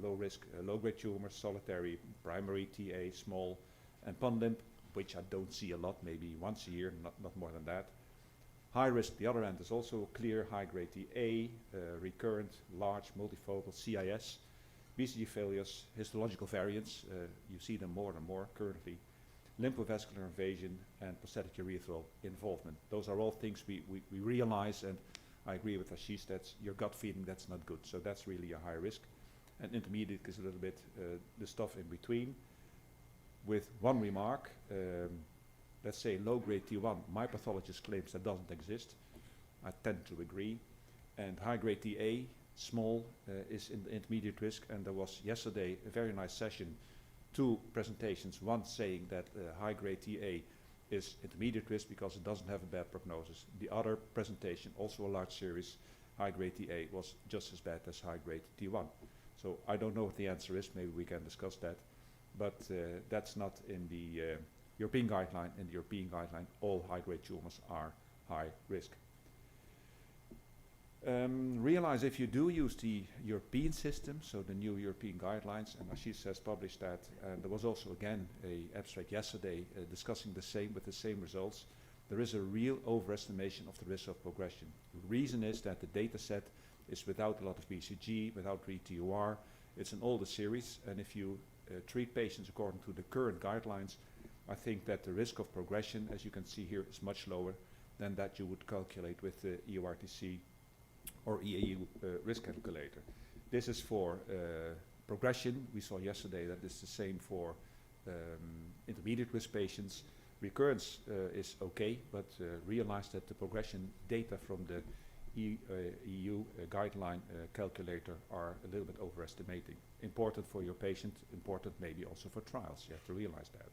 C: low risk, low grade tumors, solitary, primary TA, small, and pon-limb, which I don't see a lot, maybe once a year, not more than that. High risk, the other end is also clear, high grade TA, recurrent, large, multifocal, CIS, BCG failures, histological variants, you see them more and more currently, lymphovascular invasion, and prosthetic urethral involvement. Those are all things we realize, and I agree with Ashish, that's your gut feeling, that's not good. So that's really a high risk. And intermediate is a little bit the stuff in between. With one remark, let's say low-grade T1, my pathologist claims that doesn't exist. I tend to agree. And high-grade TA, small, is in the intermediate risk. And there was yesterday a very nice session, 2 presentations, one saying that high-grade TA is intermediate risk because it doesn't have a bad prognosis. The other presentation, also a large series, high-grade TA was just as bad as high-grade T1. So I don't know what the answer is, maybe we can discuss that. But that's not in the European guideline. In the European guideline, all high-grade tumors are high risk. Realize if you do use the European system, so the new European guidelines, and Ashish has published that, and there was also again an abstract yesterday discussing the same with the same results, there is a real overestimation of the risk of progression. The reason is that the data set is without a lot of BCG, without re-TUR, it's an older series, and if you treat patients according to the current guidelines, I think that the risk of progression, as you can see here, is much lower than that you would calculate with the EORTC or EAU risk calculator. This is for progression. We saw yesterday that it's the same for intermediate risk patients. Recurrence is okay, but realize that the progression data from the EU guideline calculator are a little bit overestimating. Important for your patient, important maybe also for trials. You have to realize that.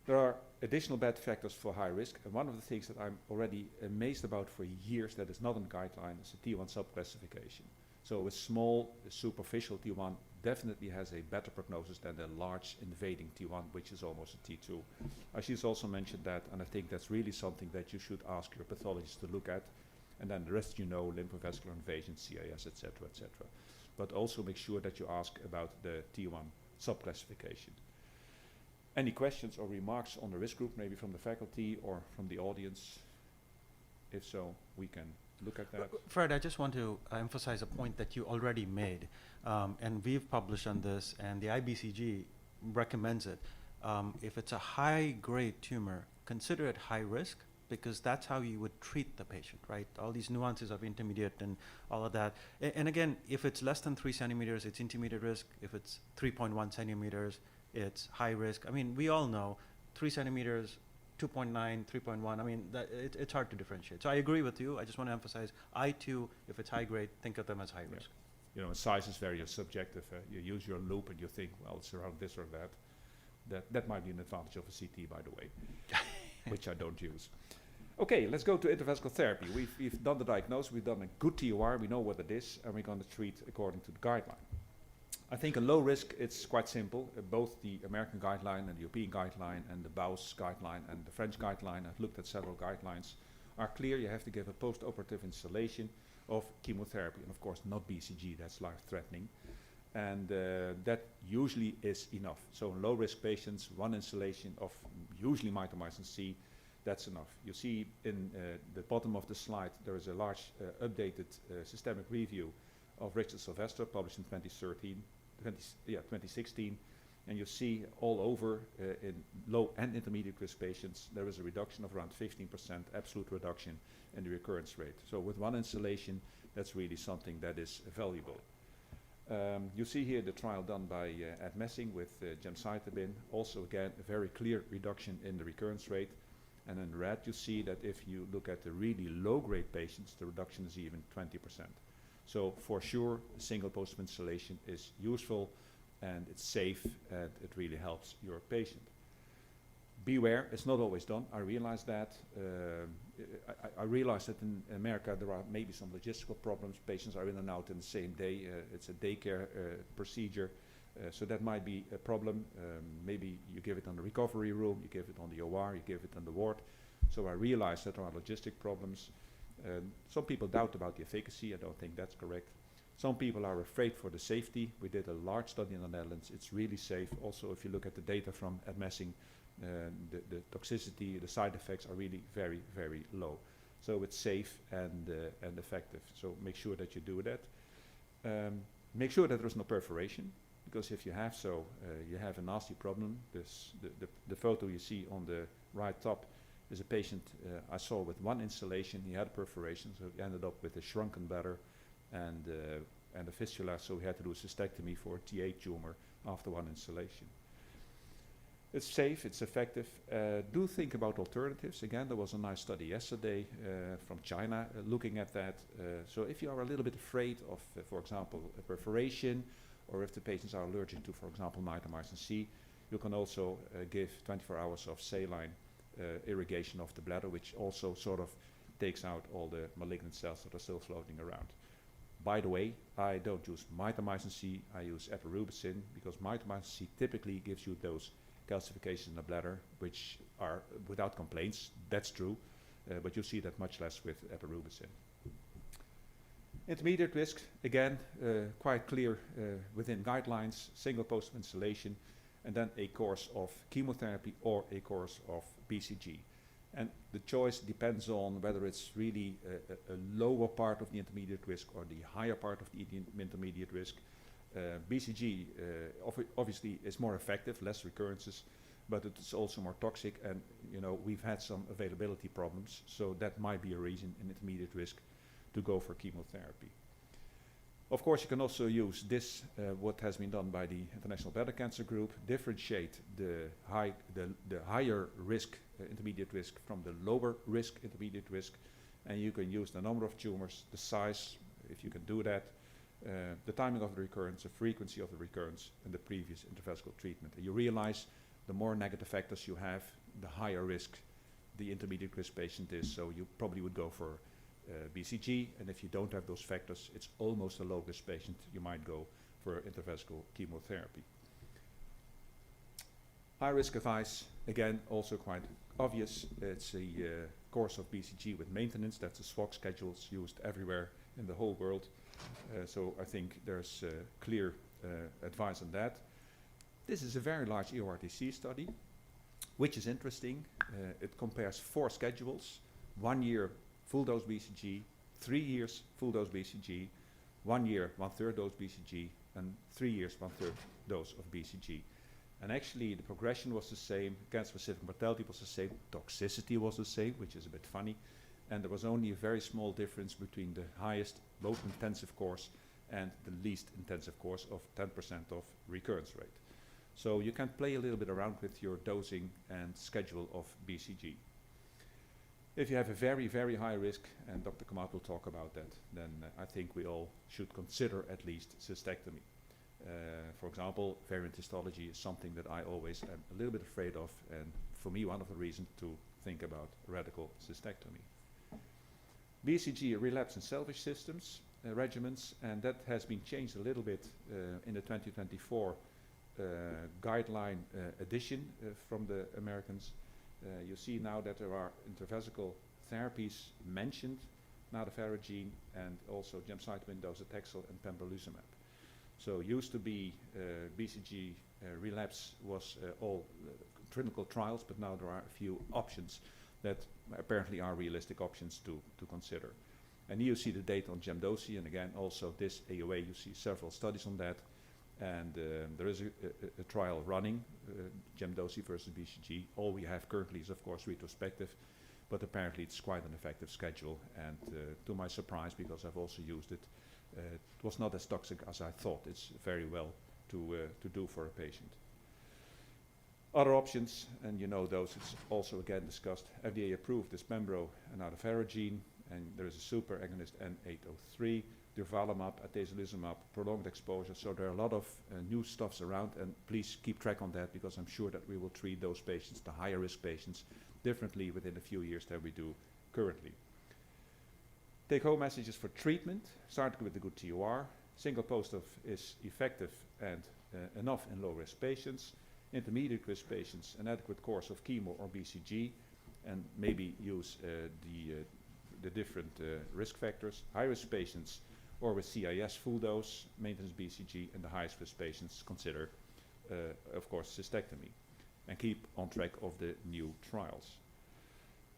C: There are additional bad factors for high risk, and one of the things that I'm already amazed about for years that is not in the guideline is the T1 subclassification. So a small, superficial T1 definitely has a better prognosis than the large invading T1, which is almost a T2. Ashish also mentioned that, and I think that's really something that you should ask your pathologist to look at. And then the rest you know, lymphovascular invasion, CIS, etc., etc. But also make sure that you ask about the T1 subclassification. Any questions or remarks on the risk group, maybe from the faculty or from the audience? If so, we can look at that.
D: Fred, I just want to emphasize a point that you already made, and we've published on this, and the IBCG recommends it. If it's a high-grade tumor, consider it high risk, because that's how you would treat the patient, right? All these nuances of intermediate and all of that. And again, if it's less than 3 centimeters, it's intermediate risk. If it's 3.1 centimeters, it's high risk. I mean, we all know 3 centimeters, 2.9, 3.1. I mean, it's hard to differentiate. So I agree with you. I just want to emphasize, I too, if it's high grade, think of them as high risk.
C: You know, size is very subjective. You use your loop and you think, well, it's around this or that. That might be an advantage of a CT, by the way, which I don't use. Okay, let's go to intravesical therapy. We've done the diagnosis, we've done a good TOR, we know what it is, and we're going to treat according to the guideline. I think a low risk, it's quite simple. Both the American guideline and the European guideline and the BAUS guideline and the French guideline, I've looked at several guidelines, are clear. You have to give a post-operative installation of chemotherapy, and of course not BCG, that's life-threatening. And that usually is enough. So in low-risk patients, one installation of usually mitomycin C, that's enough. You see in the bottom of the slide, there is a large updated systemic review of Richard Sylvester, published in 2016, and you see all over in low and intermediate risk patients, there is a reduction of around 15% absolute reduction in the recurrence rate. So with one installation, that's really something that is valuable. You see here the trial done by at Messing with gemcitabine, also again a very clear reduction in the recurrence rate. And in red you see that if you look at the really low-grade patients, the reduction is even 20%. So for sure, a single post installation is useful and it's safe and it really helps your patient. Beware, it's not always done. I realize that. I realize that in America there are maybe some logistical problems. Patients are in and out in the same day. It's a daycare procedure. So that might be a problem. Maybe you give it on the recovery room, you give it on the OR, you give it on the ward. So I realize that there are logistic problems. Some people doubt about the efficacy. I don't think that's correct. Some people are afraid for the safety. We did a large study in the Netherlands. It's really safe. Also, if you look at the data from at Messing, the toxicity, the side effects are really very, very low. So it's safe and effective. So make sure that you do that. Make sure that there is no perforation, because if you have so, you have a nasty problem. The photo you see on the right top is a patient I saw with one installation. He had a perforation, so he ended up with a shrunken bladder and a fistula, so we had to do a cystectomy for a T8 tumor after one installation. It's safe, it's effective. Do think about alternatives. Again, there was a nice study yesterday from China looking at that. So if you are a little bit afraid of, for example, a perforation, or if the patients are allergic to, for example, mitomycin C, you can also give 24 hours of saline irrigation of the bladder, which also sort of takes out all the malignant cells that are still floating around. By the way, I don't use mitomycin C, I use epirubicin, because mitomycin C typically gives you those calcifications in the bladder, which are without complaints. That's true, but you see that much less with epirubicin. Intermediate risk, again, quite clear within guidelines, single post installation, and then a course of chemotherapy or a course of BCG. And the choice depends on whether it's really a lower part of the intermediate risk or the higher part of the intermediate risk. BCG obviously is more effective, less recurrences, but it's also more toxic, and we've had some availability problems, so that might be a reason in intermediate risk to go for chemotherapy. Of course, you can also use this, what has been done by the International Bladder Cancer Group, differentiate the higher risk, intermediate risk from the lower risk, intermediate risk, and you can use the number of tumors, the size, if you can do that, the timing of the recurrence, the frequency of the recurrence, and the previous intravesical treatment. And you realize the more negative factors you have, the higher risk the intermediate risk patient is, so you probably would go for BCG, and if you don't have those factors, it's almost a low risk patient, you might go for intravesical chemotherapy. High risk advice, again, also quite obvious. It's a course of BCG with maintenance. That's a SWOG schedules used everywhere in the whole world. So I think there's clear advice on that. This is a very large EORTC study, which is interesting. It compares 4 schedules, 1 year full dose BCG, 3 years full dose BCG, 1 year 1/3 dose BCG, and 3 years 1/3 dose of BCG. And actually the progression was the same, cancer-specific mortality was the same, toxicity was the same, which is a bit funny, and there was only a very small difference between the highest, most intensive course and the least intensive course of 10% of recurrence rate. So you can play a little bit around with your dosing and schedule of BCG. If you have a very, very high risk, and Dr. Kamat will talk about that, then I think we all should consider at least cystectomy. For example, variant histology is something that I always am a little bit afraid of, and for me one of the reasons to think about radical cystectomy. BCG relapse and salvage systems, regimens, and that has been changed a little bit in the 2024 guideline edition from the Americans. You see now that there are intravesical therapies mentioned, nadofaragene and also gemcitabine, docetaxel, and pembrolizumab. So used to be BCG relapse was all clinical trials, but now there are a few options that apparently are realistic options to consider. And here you see the data on gemdosi, and again also this AUA, you see several studies on that. And there is a trial running, gemdosi versus BCG. All we have currently is of course retrospective, but apparently it's quite an effective schedule, and to my surprise, because I've also used it, it was not as toxic as I thought. It's very well to do for a patient. Other options, and you know those, it's also again discussed. FDA approved is pembro and nadofaragene, and there is a super agonist N803, durvalumab, atezolizumab, prolonged exposure. So there are a lot of new stuffs around, and please keep track on that, because I'm sure that we will treat those patients, the higher risk patients, differently within a few years than we do currently. Take-home messages for treatment, starting with the good TOR. Single positive is effective and enough in low-risk patients. Intermediate risk patients, an adequate course of chemo or BCG, and maybe use the different risk factors. High-risk patients, or with CIS full dose, maintenance BCG, and the highest risk patients consider, of course, cystectomy, and keep on track of the new trials.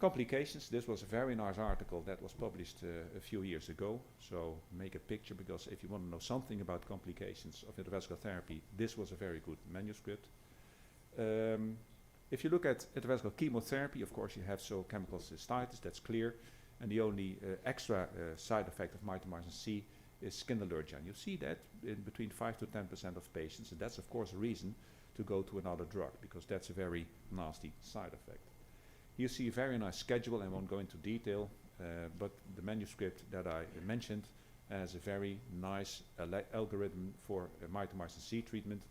C: Complications, this was a very nice article that was published a few years ago, so make a picture, because if you want to know something about complications of intravesical therapy, this was a very good manuscript. If you look at intravesical chemotherapy, of course you have chemical cystitis, that's clear, and the only extra side effect of mitomycin C is skin allergy. And you see that in between 5 to 10% of patients, and that's of course a reason to go to another drug, because that's a very nasty side effect. You see a very nice schedule, and I won't go into detail, but the manuscript that I mentioned has a very nice algorithm for mitomycin C treatment,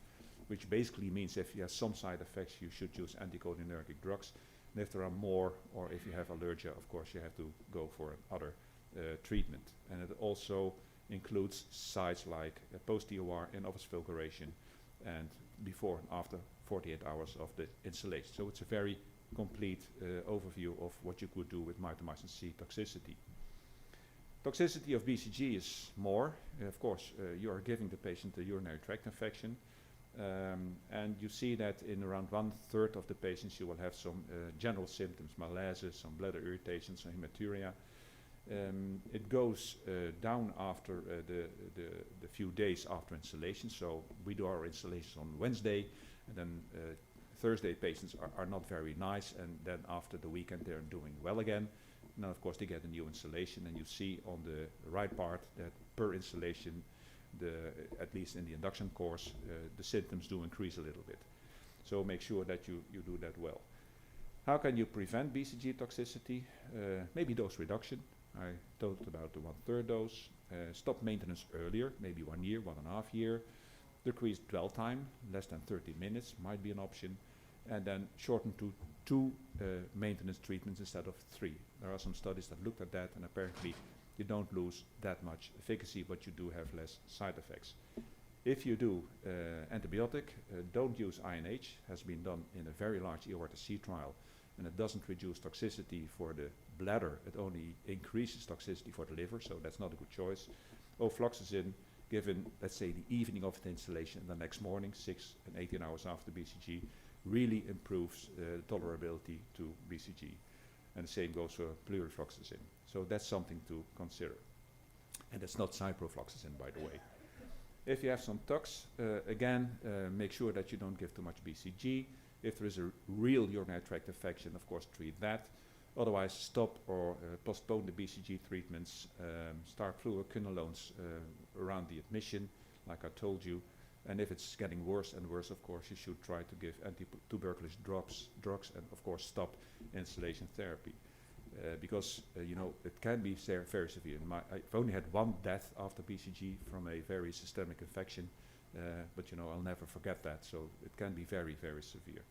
C: which basically means if you have some side effects, you should use anticholinergic drugs. And if there are more, or if you have allergia, of course you have to go for another treatment. And it also includes sites like post-TOR, in-office fulguration, and before and after 48 hours of the installation. So it's a very complete overview of what you could do with mitomycin C toxicity. Toxicity of BCG is more. Of course, you are giving the patient a urinary tract infection. And you see that in around 1/3 of the patients you will have some general symptoms, malaise, some bladder irritation, some hematuria. It goes down after the few days after installation. So we do our installations on Wednesday, and then Thursday patients are not very nice, and then after the weekend they're doing well again. Now, of course, they get a new installation, and you see on the right part that per installation, at least in the induction course, the symptoms do increase a little bit. So make sure that you do that well. How can you prevent BCG toxicity? Maybe dose reduction. I talked about the 1/3 dose. Stop maintenance earlier, maybe 1 year, 1.5 year. Decrease dwell time, less than 30 minutes might be an option. And then shorten to 2 maintenance treatments instead of 3. There are some studies that looked at that, and apparently you don't lose that much efficacy, but you do have less side effects. If you do antibiotic, don't use INH. Has been done in a very large AUA2024 trial, and it doesn't reduce toxicity for the bladder. It only increases toxicity for the liver, so that's not a good choice. Ofloxacin, given, let's say, the evening of the installation and the next morning, 6 and 18 hours after BCG, really improves tolerability to BCG. And the same goes for plurifloxacin. So that's something to consider. And that's not ciprofloxacin, by the way. If you have some tox, again, make sure that you don't give too much BCG. If there is a real urinary tract infection, of course, treat that. Otherwise, stop or postpone the BCG treatments. Start fluoroquinolones around the admission, like I told you. And if it's getting worse and worse, of course, you should try to give anti-tuberculous drugs, and of course stop instillation therapy. Because it can be very severe. I've only had 1 death after BCG from a very systemic infection, but I'll never forget that. So it can be very, very severe.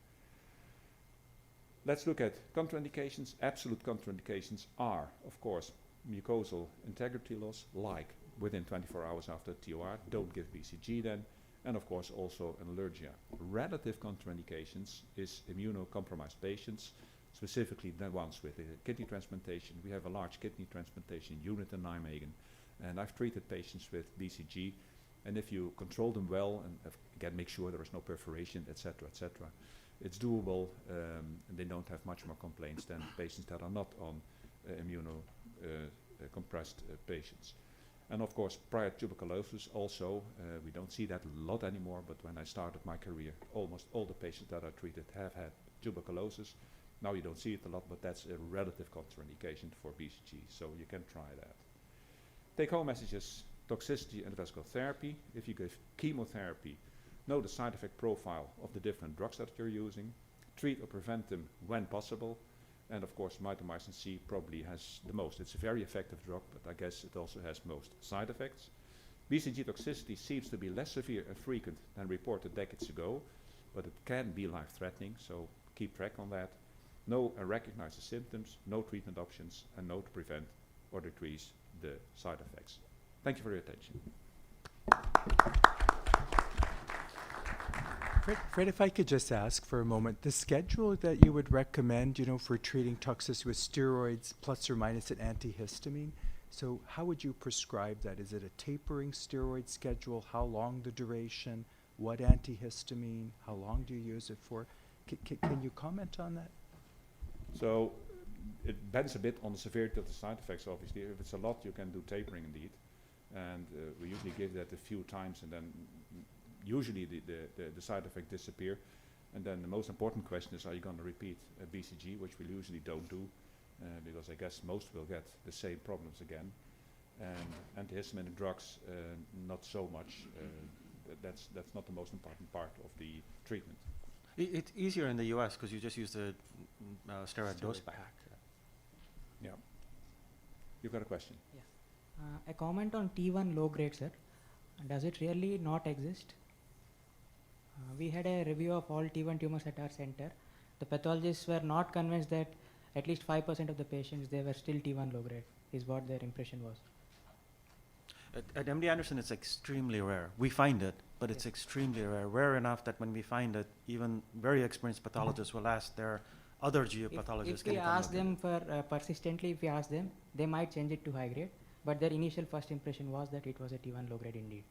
C: Let's look at contraindications. Absolute contraindications are, of course, mucosal integrity loss, like within 24 hours after TOR. Don't give BCG then. And of course also an allergia. Relative contraindications is immunocompromised patients, specifically the ones with a kidney transplantation. We have a large kidney transplantation unit in Nijmegen, and I've treated patients with BCG, and if you control them well, and again make sure there is no perforation, etc., it's doable, and they don't have much more complaints than patients that are not on immunocompressed patients. And of course, prior tuberculosis also, we don't see that a lot anymore, but when I started my career, almost all the patients that I treated have had tuberculosis. Now you don't see it a lot, but that's a relative contraindication for BCG, so you can try that. Take-home messages: toxicity and vesical therapy. If you give chemotherapy, know the side effect profile of the different drugs that you're using. Treat or prevent them when possible. And of course, mitomycin C probably has the most. It's a very effective drug, but I guess it also has most side effects. BCG toxicity seems to be less severe and frequent than reported decades ago, but it can be life-threatening, so keep track on that. Know and recognize the symptoms, know treatment options, and know to prevent or decrease the side effects. Thank you for your attention.
B: Fred, if I could just ask for a moment, the schedule that you would recommend, for treating toxicity with steroids plus or minus an antihistamine, so how would you prescribe that? Is it a tapering steroid schedule? How long the duration? What antihistamine? How long do you use it for? Can you comment on that?
C: So it depends a bit on the severity of the side effects, obviously. If it's a lot, you can do tapering indeed. And we usually give that a few times, and then usually the side effects disappear. And then the most important question is, are you going to repeat a BCG, which we usually don't do, because I guess most will get the same problems again. And antihistaminic drugs, not so much. That's not the most important part of the treatment.
D: It's easier in the US because you just use the steroid dose pack.
C: Yeah. You've got a question?
F: Yeah. A comment on T1 low grade, sir. Does it really not exist? We had a review of all T1 tumors at our center. The pathologists were not convinced that at least 5% of the patients, they were still T1 low grade, is what their impression was.
D: At MD Anderson, it's extremely rare. We find it, but it's extremely rare. Rare enough that when we find it, even very experienced pathologists will ask their other GU pathologists.
F: If we ask them for persistently, if we ask them, they might change it to high grade. But their initial first impression was that it was a T1 low grade indeed.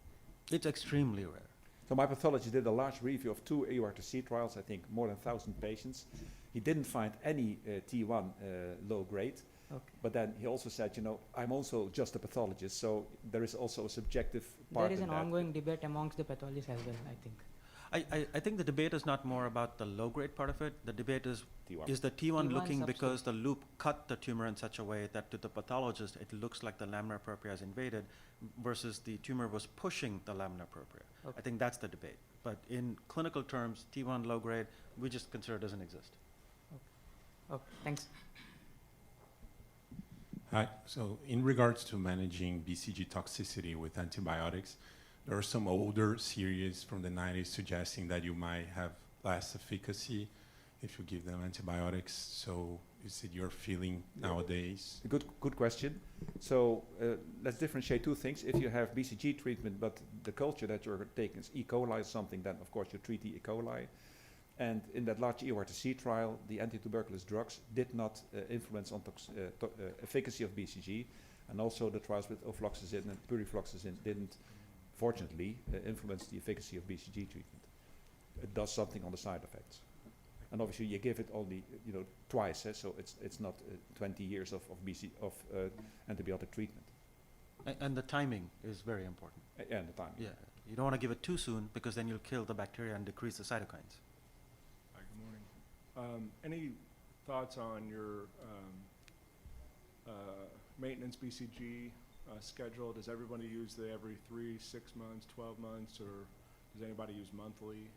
D: It's extremely rare.
C: So my pathologist did a large review of 2 AUA2024 trials, I think more than 1,000 patients. He didn't find any T1 low grade.
F: Okay.
C: But then he also said, I'm also just a pathologist, so there is also a subjective part.
F: There is
C: in
F: an
C: that.
F: ongoing debate amongst the pathologists as well, I think.
D: I think the debate is not more about the low-grade part of it. The debate is the T1
F: T1
D: looking because
F: substrate.
D: the loop cut the tumor in such a way that to the pathologist it looks like the lamina propria is invaded versus the tumor was pushing the lamina propria.
F: Okay.
D: I think that's the debate. But in clinical terms, T1 low-grade, we just consider it doesn't exist.
F: Okay, thanks.
G: Hi. So in regards to managing BCG toxicity with antibiotics, there are some older series from the 90s suggesting that you might have less efficacy if you give them antibiotics. So is it your feeling nowadays?
C: Good question. So let's differentiate two things. If you have BCG treatment, but the culture that you're taking is E. coli, something, then of course you treat the E. coli. And in that large EORTC trial, the anti-tuberculous drugs did not influence on efficacy of BCG, and also the trials with ofloxacin and purifloxacin didn't, fortunately, influence the efficacy of BCG treatment. It does something on the side effects, and obviously you give it only twice, so it's not 20 years of antibiotic treatment.
D: And the timing is very important.
C: And the time.
D: Yeah, you don't want to give it too soon because then you'll kill the bacteria and decrease the cytokines.
H: Hi, good morning. Any thoughts on your maintenance BCG schedule? Does everybody use the every 3, 6 months, 12 months, or does anybody use monthly?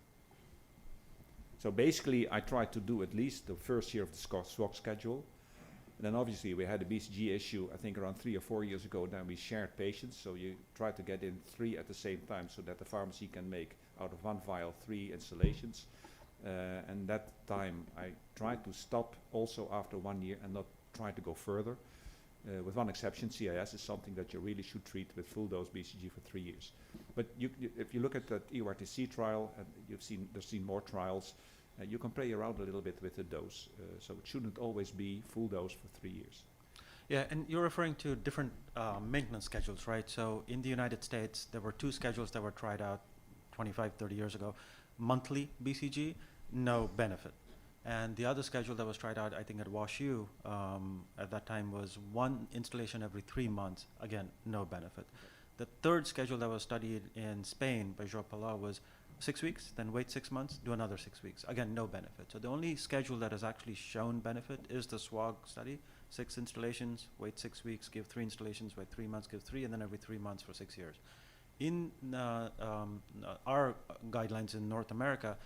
C: So basically, I tried to do at least the first year of the SWOG schedule. And then obviously we had a BCG issue, I think around 3 or 4 years ago, then we shared patients. So you try to get in 3 at the same time so that the pharmacy can make out of 1 vial 3 installations. And that time I tried to stop also after 1 year and not try to go further. With one exception, CIS is something that you really should treat with full dose BCG for 3 years. But if you look at that EORTC trial, and there's seen more trials, you can play around a little bit with the dose. So it shouldn't always be full dose for 3 years.
D: Yeah, and you're referring to different maintenance schedules, right? So in the United States, there were 2 schedules that were tried out 25, 30 years ago. Monthly BCG, no benefit. And the other schedule that was tried out, I think at WashU at that time, was 1 installation every 3 months. Again, no benefit. The third schedule that was studied in Spain by João Palau was 6 weeks, then wait 6 months, do another 6 weeks. Again, no benefit. So the only schedule that has actually shown benefit is the SWOG study. 6 installations, wait 6 weeks, give 3 installations, wait 3 months, give 3, and then every 3 months for 6 years. In our guidelines in North America,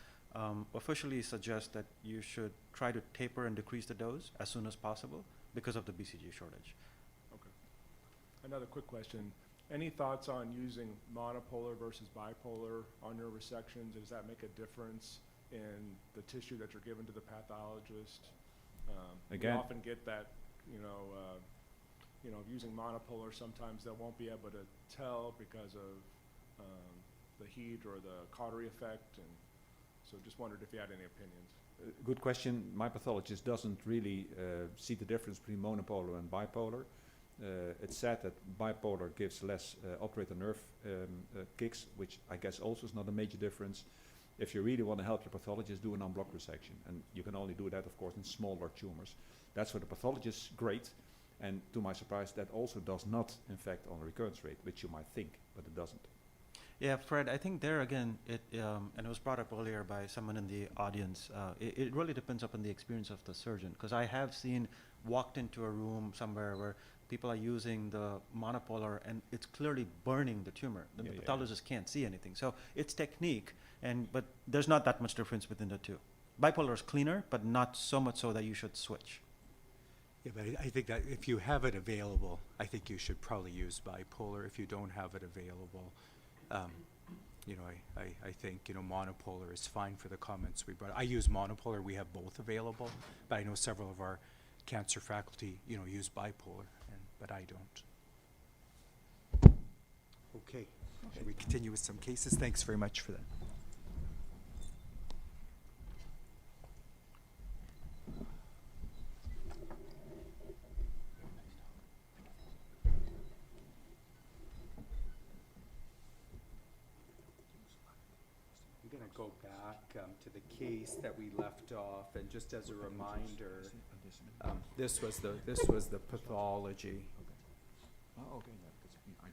D: officially suggest that you should try to taper and decrease the dose as soon as possible because of the BCG shortage.
H: Okay. Another quick question. Any thoughts on using monopolar versus bipolar on your resections? Does that make a difference in the tissue that you're given to the pathologist?
C: Again,
H: we often get that, using monopolar, sometimes they won't be able to tell because of the heat or the cautery effect, and so just wondered if you had any opinions.
C: Good question. My pathologist doesn't really see the difference between monopolar and bipolar. It's said that bipolar gives less operator nerve kicks, which I guess also is not a major difference. If you really want to help your pathologist, do an unblocked resection. And you can only do that, of course, in smaller tumors. That's for the pathologist, great. And to my surprise, that also does not affect on the recurrence rate, which you might think, but it doesn't.
D: Yeah, Fred, I think there again, and it was brought up earlier by someone in the audience, it really depends upon the experience of the surgeon. Because I have walked into a room somewhere where people are using the monopolar and it's clearly burning the tumor. The pathologist can't see anything. So it's technique, but there's not that much difference between the two. Bipolar is cleaner, but not so much so that you should switch.
I: Yeah, but I think that if you have it available, I think you should probably use bipolar. If you don't have it available, I think, monopolar is fine for the comments we brought. I use monopolar. We have both available, but I know several of our cancer faculty, use bipolar, but I don't. Okay. Should we continue with some cases? Thanks very much for that. I'm going to go back to the case that we left off, and just as a reminder, this was the pathology.
C: Oh, okay, yeah, because I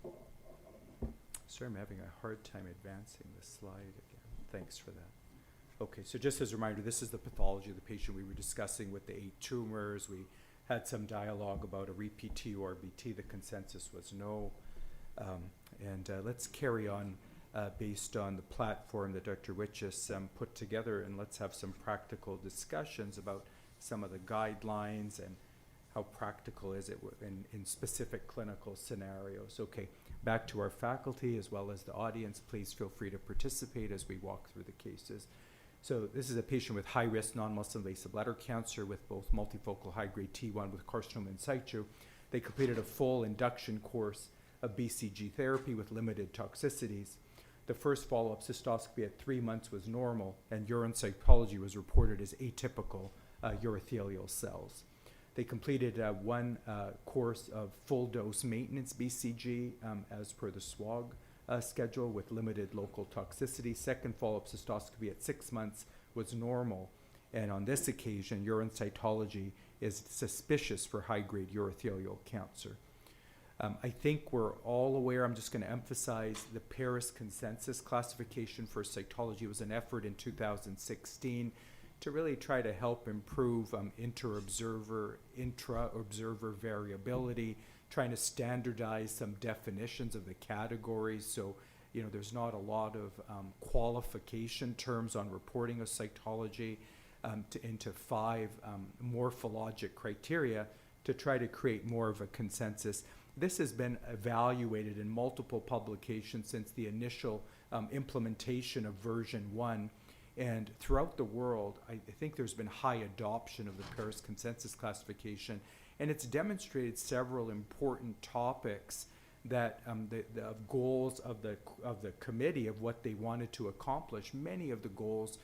C: don't.
B: Sorry, I'm having a hard time advancing the slide again. Thanks for that. Okay, so just as a reminder, this is the pathology of the patient we were discussing with the 8 tumors. We had some dialogue about a repeat TURBT. The consensus was no. Let's carry on based on the platform that Dr. Witches put together, and let's have some practical discussions about some of the guidelines and how practical is it in specific clinical scenarios. Okay, back to our faculty as well as the audience. Please feel free to participate as we walk through the cases. So this is a patient with high-risk non-muscle invasive bladder cancer with both multifocal high-grade T1 with carcinoma in situ. They completed a full induction course of BCG therapy with limited toxicities. The first follow-up cystoscopy at 3 months was normal, and urine cytology was reported as atypical urothelial cells. They completed one course of full-dose maintenance BCG as per the SWOG schedule with limited local toxicity. Second follow-up cystoscopy at 6 months was normal, and on this occasion, urine cytology is suspicious for high-grade urothelial cancer. I think we're all aware, I'm just going to emphasize the Paris consensus classification for cytology was an effort in 2016 to really try to help improve intra-observer variability, trying to standardize some definitions of the categories. So, you know, there's not a lot of qualification terms on reporting of cytology into 5 morphologic criteria to try to create more of a consensus. This has been evaluated in multiple publications since the initial implementation of version 1. And throughout the world, I think there's been high adoption of the Paris consensus classification, and it's demonstrated several important topics that the goals of the committee of what they wanted to accomplish. Many of the goals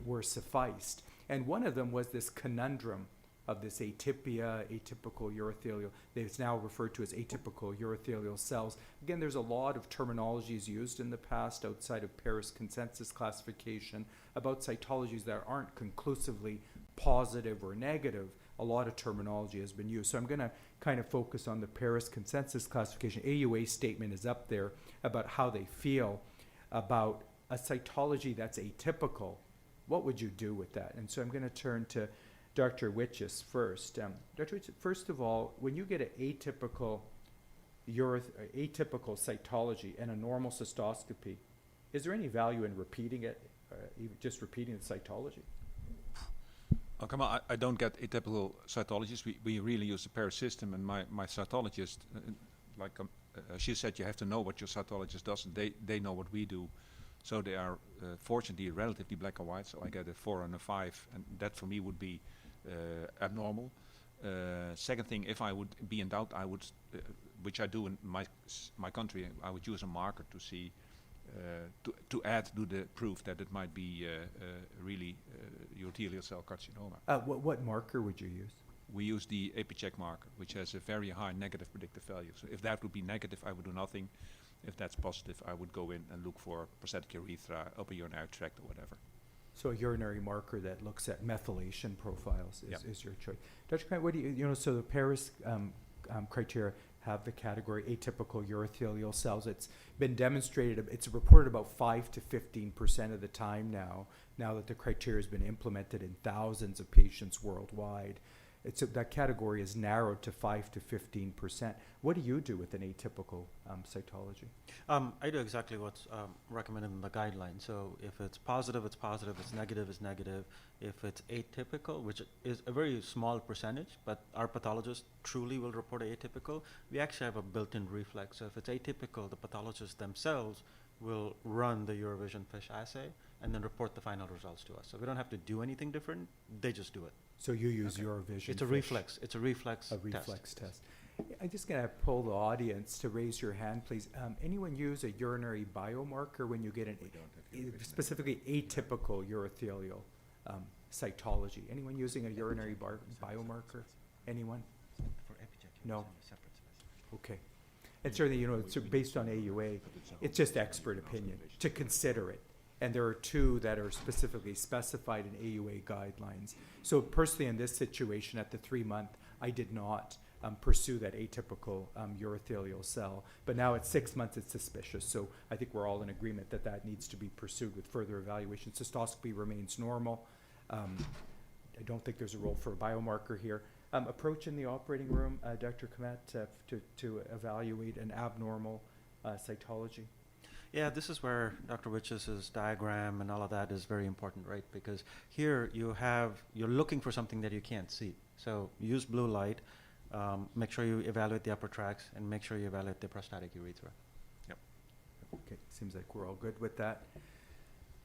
B: were sufficed, and one of them was this conundrum of this atypical urothelial. It's now referred to as atypical urothelial cells. Again, there's a lot of terminologies used in the past outside of Paris consensus classification about cytologies that aren't conclusively positive or negative. A lot of terminology has been used. So I'm going to kind of focus on the Paris consensus classification. AUA statement is up there about how they feel about a cytology that's atypical. What would you do with that? And so I'm going to turn to Dr. Witches first. Dr. Witches, first of all, when you get an atypical cytology and a normal cystoscopy, is there any value in repeating it, even just repeating the cytology?
C: Oh, come on, I don't get atypical cytologies. We really use the Paris system, and my cytologist, she said you have to know what your cytologist does, and they know what we do. So they are fortunately relatively black and white, so I get a 4 and a 5, and that for me would be abnormal. Second thing, if I would be in doubt, I would, which I do in my country, I would use a marker to see, to add to the proof that it might be really urothelial cell carcinoma.
B: What marker would you use?
C: We use the APCheck marker, which has a very high negative predictive value. So if that would be negative, I would do nothing. If that's positive, I would go in and look for prostatic urethra, upper urinary tract, or whatever.
B: So a urinary marker that looks at methylation profiles is your choice. Dr. Grant, what do you know, so the Paris criteria have the category atypical urothelial cells. It's been demonstrated, it's reported about 5 to 15% of the time now that the criteria has been implemented in thousands of patients worldwide. That category is narrowed to 5 to 15%. What do you do with an atypical cytology?
D: I do exactly what's recommended in the guidelines. So if it's positive, it's positive. If it's negative, it's negative. If it's atypical, which is a very small percentage, but our pathologist truly will report atypical, we actually have a built-in reflex. So if it's atypical, the pathologists themselves will run the Eurovision FISH assay and then report the final results to us. So we don't have to do anything different. They just do it.
B: So you use Eurovision.
D: It's a reflex. It's a reflex.
B: A reflex test. I'm just going to pull the audience to raise your hand, please. Anyone use a urinary biomarker when you get an specifically atypical urothelial cytology? Anyone using a urinary biomarker? Anyone? No. Okay. And certainly, you know, it's based on AUA. It's just expert opinion to consider it. And there are 2 that are specifically specified in AUA guidelines. So personally in this situation at the 3-month, I did not pursue that atypical urothelial cell. But now at 6 months, it's suspicious. So I think we're all in agreement that that needs to be pursued with further evaluation. Cystoscopy remains normal. I don't think there's a role for a biomarker here. Approach in the operating room, Dr. Kamat, to evaluate an abnormal cytology.
D: Yeah, this is where Dr. Witch's diagram and all of that is very important, right? Because here you're looking for something that you can't see. So use blue light, make sure you evaluate the upper tracts, and make sure you evaluate the prostatic urethra.
B: Okay, seems like we're all good with that.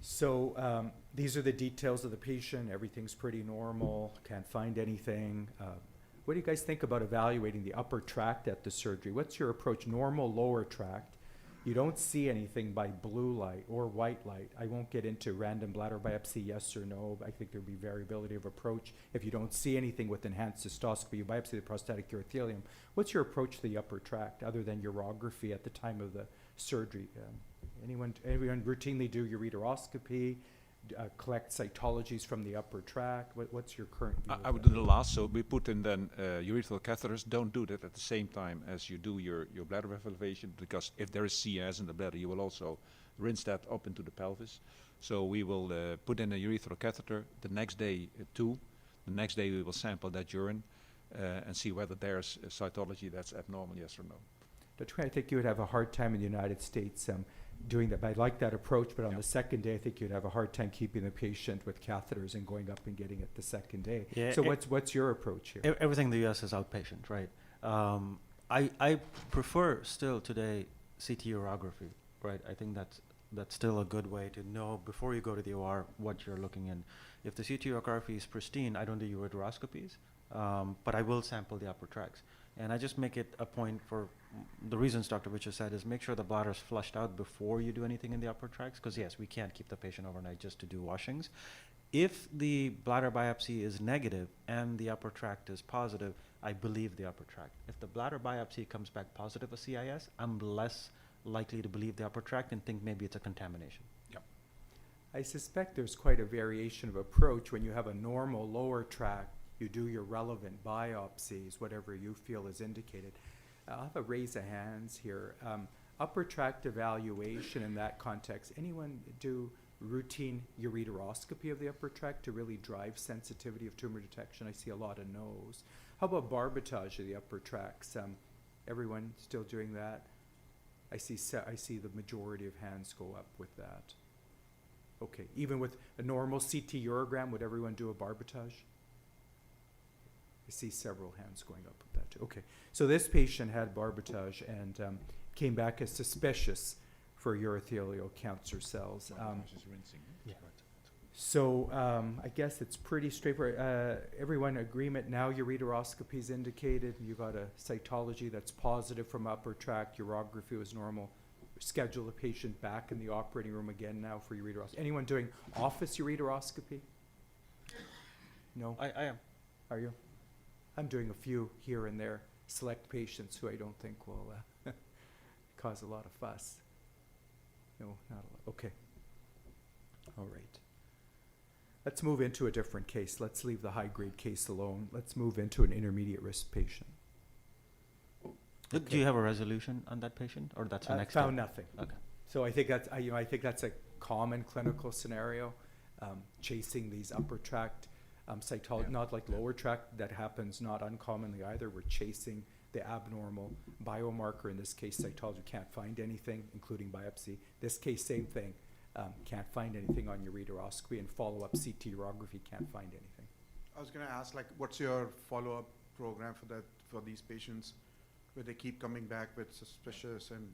B: So these are the details of the patient. Everything's pretty normal, can't find anything. What do you guys think about evaluating the upper tract at the surgery? What's your approach? Normal lower tract. You don't see anything by blue light or white light. I won't get into random bladder biopsy, yes or no. I think there'd be variability of approach. If you don't see anything with enhanced cystoscopy, you biopsy the prostatic urothelium. What's your approach to the upper tract other than urography at the time of the surgery? Anyone routinely do ureteroscopy, collect cytologies from the upper tract? What's your current view?
C: I would do the last, so we put in then urethral catheters. Don't do that at the same time as you do your bladder validation, because if there is CS in the bladder, you will also rinse that up into the pelvis. So we will put in a urethral catheter the next day too. The next day we will sample that urine and see whether there's a cytology that's abnormal, yes or no.
B: Dr. I think you would have a hard time in the United States doing that. But I like that approach, but on the second day, I think you'd have a hard time keeping the patient with catheters and going up and getting it the second day.
D: Yeah,
B: so what's your approach here?
D: Everything in the U.S. is outpatient, right? I prefer still today CT urography, right? I think that's still a good way to know before you go to the OR what you're looking in. If the CT urography is pristine, I don't do ureteroscopies, but I will sample the upper tracts. And I just make it a point for the reasons Dr. Witcher said is make sure the bladder is flushed out before you do anything in the upper tracts, because yes, we can't keep the patient overnight just to do washings. If the bladder biopsy is negative and the upper tract is positive, I believe the upper tract. If the bladder biopsy comes back positive a CIS, I'm less likely to believe the upper tract and think maybe it's a contamination.
C: Yep.
B: I suspect there's quite a variation of approach. When you have a normal lower tract, you do your relevant biopsies, whatever you feel is indicated. I'll have a raise of hands here. Upper tract evaluation in that context, anyone do routine ureteroscopy of the upper tract to really drive sensitivity of tumor detection? I see a lot of no's. How about barbotage of the upper tracts? Everyone still doing that? I see the majority of hands go up with that. Okay, even with a normal CT urogram, would everyone do a barbotage? I see several hands going up with that too. Okay, so this patient had barbotage and came back as suspicious for urothelial cancer cells. So I guess it's pretty straightforward. Everyone agreement now ureteroscopy is indicated. You got a cytology that's positive from upper tract. Urography was normal. Schedule the patient back in the operating room again now for ureteroscopy. Anyone doing office ureteroscopy? No?
D: I am.
B: Are you? I'm doing a few here and there, select patients who I don't think will cause a lot of fuss. No, not a lot. Okay. All right. Let's move into a different case. Let's leave the high-grade case alone. Let's move into an intermediate risk patient.
D: Do you have a resolution on that patient, or that's the next
B: Found
D: step?
B: nothing.
D: Okay.
B: So I think that's I think that's a common clinical scenario, chasing these upper tract cytology, not like lower tract. That happens not uncommonly either. We're chasing the abnormal biomarker. In this case, cytology can't find anything, including biopsy. This case, same thing. Can't find anything on ureteroscopy, and follow-up CT urography can't find anything.
J: I was going to ask, like, what's your follow-up program for these patients, where they keep coming back with suspicious and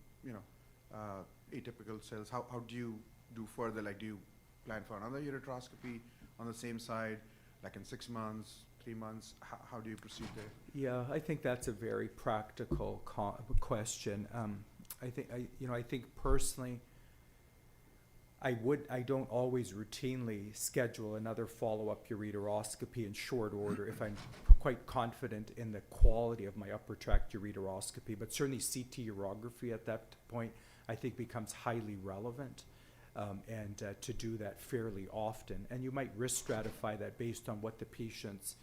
J: atypical cells? How do you do further? Like, do you plan for another ureteroscopy on the same side, like in 6 months, 3 months? How do you proceed there?
B: Yeah, I think that's a very practical question. I think personally, I don't always routinely schedule another follow-up ureteroscopy in short order if I'm quite confident in the quality of my upper tract ureteroscopy. But certainly CT urography at that point, I think, becomes highly relevant, and to do that fairly often. And you might risk stratify that based on what the patient's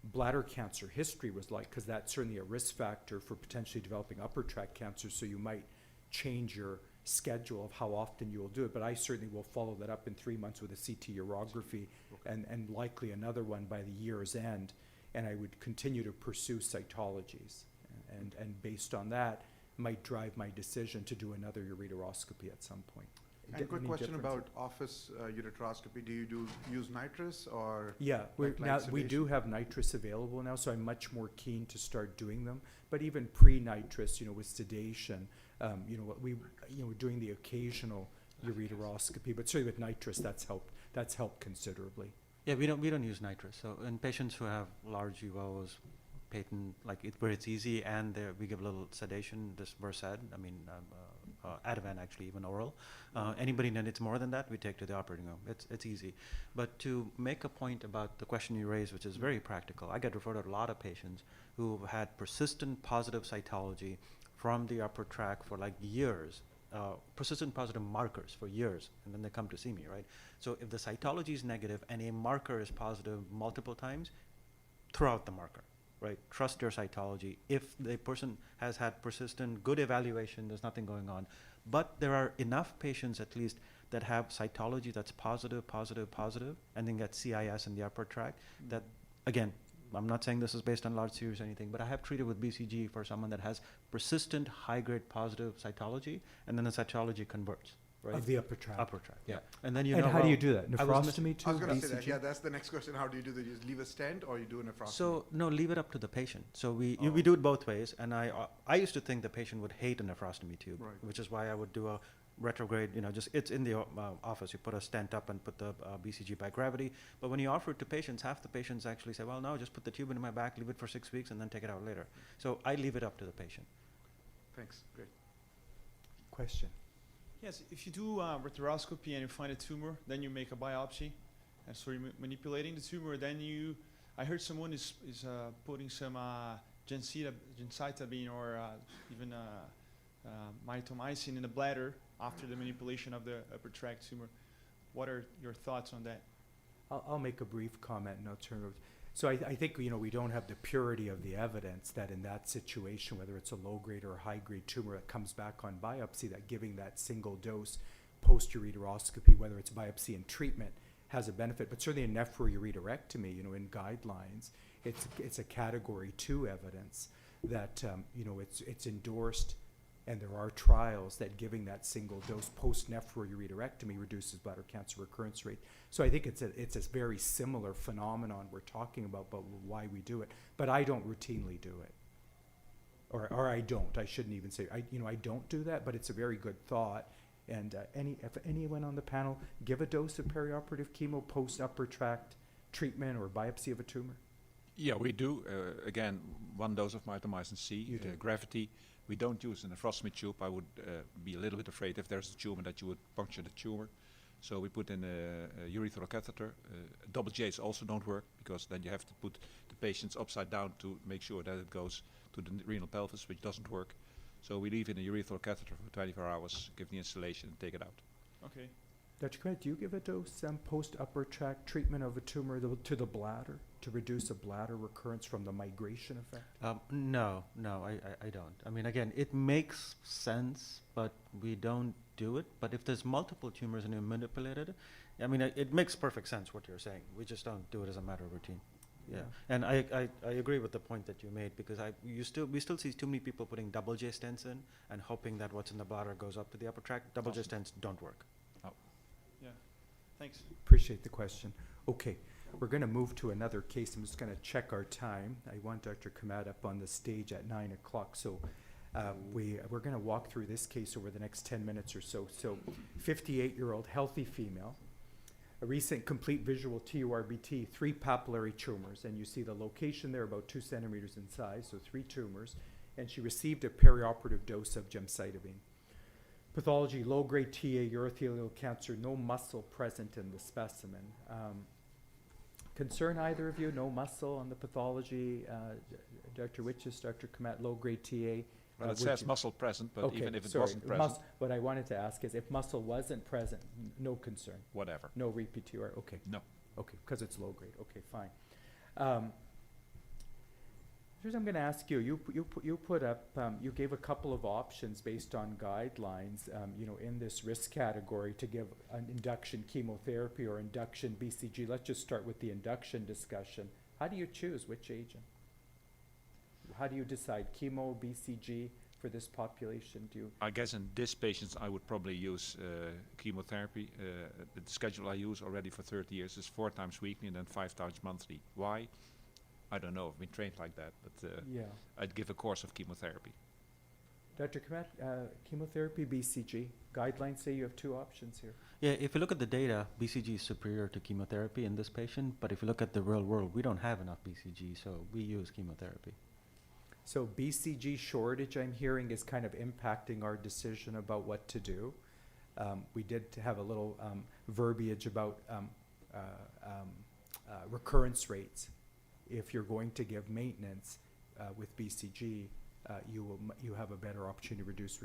B: bladder cancer history was like, because that's certainly a risk factor for potentially developing upper tract cancer, so you might change your schedule of how often you will do it. But I certainly will follow that up in 3 months with a CT urography and likely another one by the year's end. And I would continue to pursue cytologies. And based on that, might drive my decision to do another ureteroscopy at some point.
J: And quick
B: Any
J: question
B: differences?
J: about office ureteroscopy. Do you use nitrous or?
B: Yeah,
J: like
B: now we
J: sedation?
B: do have nitrous available now, so I'm much more keen to start doing them. But even pre-nitrous, with sedation, we're doing the occasional ureteroscopy, but certainly with nitrous, that's helped considerably.
D: Yeah, we don't use nitrous. So in patients who have large uvos, patent, where it's easy, and we give a little sedation, this Versed, Ativan actually, even oral. Anybody that needs more than that, we take to the operating room. It's easy. But to make a point about the question you raised, which is very practical, I get referred to a lot of patients who had persistent positive cytology from the upper tract for years, persistent positive markers for years, and then they come to see me, right? So if the cytology is negative and a marker is positive multiple times, throw out the marker. Right, trust your cytology. If the person has had persistent good evaluation, there's nothing going on. But there are enough patients, at least, that have cytology that's positive, and then get CIS in the upper tract. That, again, I'm not saying this is based on large series or anything, but I have treated with BCG for someone that has persistent high-grade positive cytology, and then the cytology converts. Right?
B: Of the upper tract.
D: Upper tract,
B: Yeah.
D: And then
B: And how do you do that?
D: I was
B: Nephrostomy too?
J: I was going to say that.
B: BCG?
J: Yeah, that's the next question. How do you do that? You just leave a stent or you do a nephrostomy?
D: So no, leave it up to the patient. So we do it both ways, and I used to think the patient would hate a nephrostomy tube,
J: Right.
D: which is why I would do a retrograde. It's in the office. You put a stent up and put the BCG by gravity. But when you offer it to patients, half the patients actually say, "Well, no, just put the tube into my back, leave it for 6 weeks, and then take it out later." So I leave it up to the patient.
J: Thanks. Great.
B: Question.
K: Yes, if you do ureteroscopy and you find a tumor, then you make a biopsy, and so you're manipulating the tumor. Then I heard someone is putting some gemcitabine or even mitomycin in the bladder after the manipulation of the upper tract tumor. What are your thoughts on that?
B: I'll make a brief comment and I'll turn it over. So I think, we don't have the purity of the evidence that in that situation, whether it's a low-grade or a high-grade tumor that comes back on biopsy, that giving that single dose post-ureteroscopy, whether it's biopsy and treatment, has a benefit. But certainly in nephroureterectomy, in guidelines, it's a category 2 evidence that, it's endorsed, and there are trials that giving that single dose post-nephroureterectomy reduces bladder cancer recurrence rate. So I think it's a very similar phenomenon we're talking about why we do it. But I don't routinely do it. Or I don't. I shouldn't even say, I don't do that, but it's a very good thought. And if anyone on the panel give a dose of perioperative chemo post-upper tract treatment or biopsy of a tumor?
C: Yeah, we do. Again, 1 dose of mitomycin C, gravity. We don't use a nephrostomy tube. I would be a little bit afraid if there's a tumor that you would puncture the tumor. So we put in a urethral catheter. Double J's also don't work because then you have to put the patients upside down to make sure that it goes to the renal pelvis, which doesn't work. So we leave in a urethral catheter for 24 hours, give the installation, and take it out.
K: Okay.
B: Dr. Kmet, do you give a dose post-upper tract treatment of a tumor to the bladder to reduce a bladder recurrence from the migration effect?
D: No, I don't. Again, it makes sense, but we don't do it. But if there's multiple tumors and you manipulate it, it makes perfect sense what you're saying. We just don't do it as a matter of routine. Yeah, and I agree with the point that you made because we still see too many people putting double J stents in and hoping that what's in the bladder goes up to the upper tract. Double J stents don't work.
K: Thanks.
B: Appreciate the question. Okay, we're going to move to another case. I'm just going to check our time. I want Dr. Kmet up on the stage at 9 o'clock. So we're going to walk through this case over the next 10 minutes or so. So 58-year-old healthy female, a recent complete visual TURBT, 3 papillary tumors. And you see the location there, about 2 centimeters in size, so 3 tumors. And she received a perioperative dose of gemcitabine. Pathology, low-grade TA, urothelial cancer, no muscle present in the specimen. Concern either of you? No muscle on the pathology? Dr. Witches, Dr. Kmet, low-grade TA?
C: Well, it says muscle present, but even if it wasn't present.
B: What I wanted to ask is if muscle wasn't present, no concern?
C: Whatever.
B: No repeat TUR? Okay.
C: No.
B: Okay, because it's low-grade. Okay, fine. Here's I'm going to ask you. You put up. You gave a couple of options based on guidelines. In this risk category to give an induction chemotherapy or induction BCG. Let's just start with the induction discussion. How do you choose which agent? How do you decide chemo, BCG for this population?
C: I guess in this patients I would probably use chemotherapy. The schedule I use already for 30 years is 4 times weekly and then 5 times monthly. Why? I don't know. I've been trained like that, but I'd give a course of chemotherapy.
B: Dr. Kamat, chemotherapy, BCG. Guidelines say you have 2 options here.
D: Yeah, if you look at the data, BCG is superior to chemotherapy in this patient, but if you look at the real world, we don't have enough BCG, so we use chemotherapy.
B: So BCG shortage, I'm hearing, is kind of impacting our decision about what to do. We did have a little verbiage about recurrence rates. If you're going to give maintenance with BCG, you have a better opportunity to reduce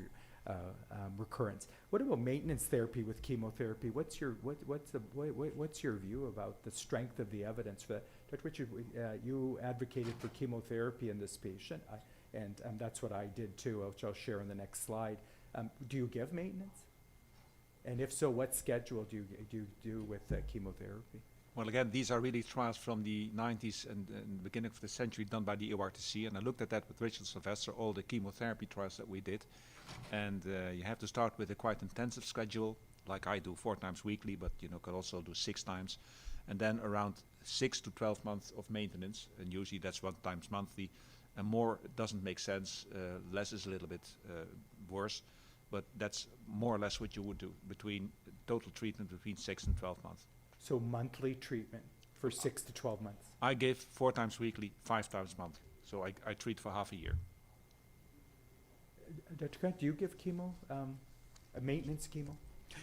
B: recurrence. What about maintenance therapy with chemotherapy? What's your view about the strength of the evidence for that? Dr. Richard, you advocated for chemotherapy in this patient, and that's what I did too, which I'll share on the next slide. Do you give maintenance? And if so, what schedule do you do with chemotherapy?
C: Well, again, these are really trials from the 90s and the beginning of the century done by the AURTC, and I looked at that with Richard Sylvester, all the chemotherapy trials that we did. And you have to start with a quite intensive schedule, like I do 4 times weekly, but could also do 6 times. And then around 6 to 12 months of maintenance, and usually that's 1 times monthly. And more doesn't make sense, less is a little bit worse, but that's more or less what you would do between total treatment between 6 and 12 months.
B: So monthly treatment for 6 to 12 months.
C: I give 4 times weekly, 5 times monthly. So I treat for half a year.
B: Dr. Grant, do you give chemo, a maintenance chemo?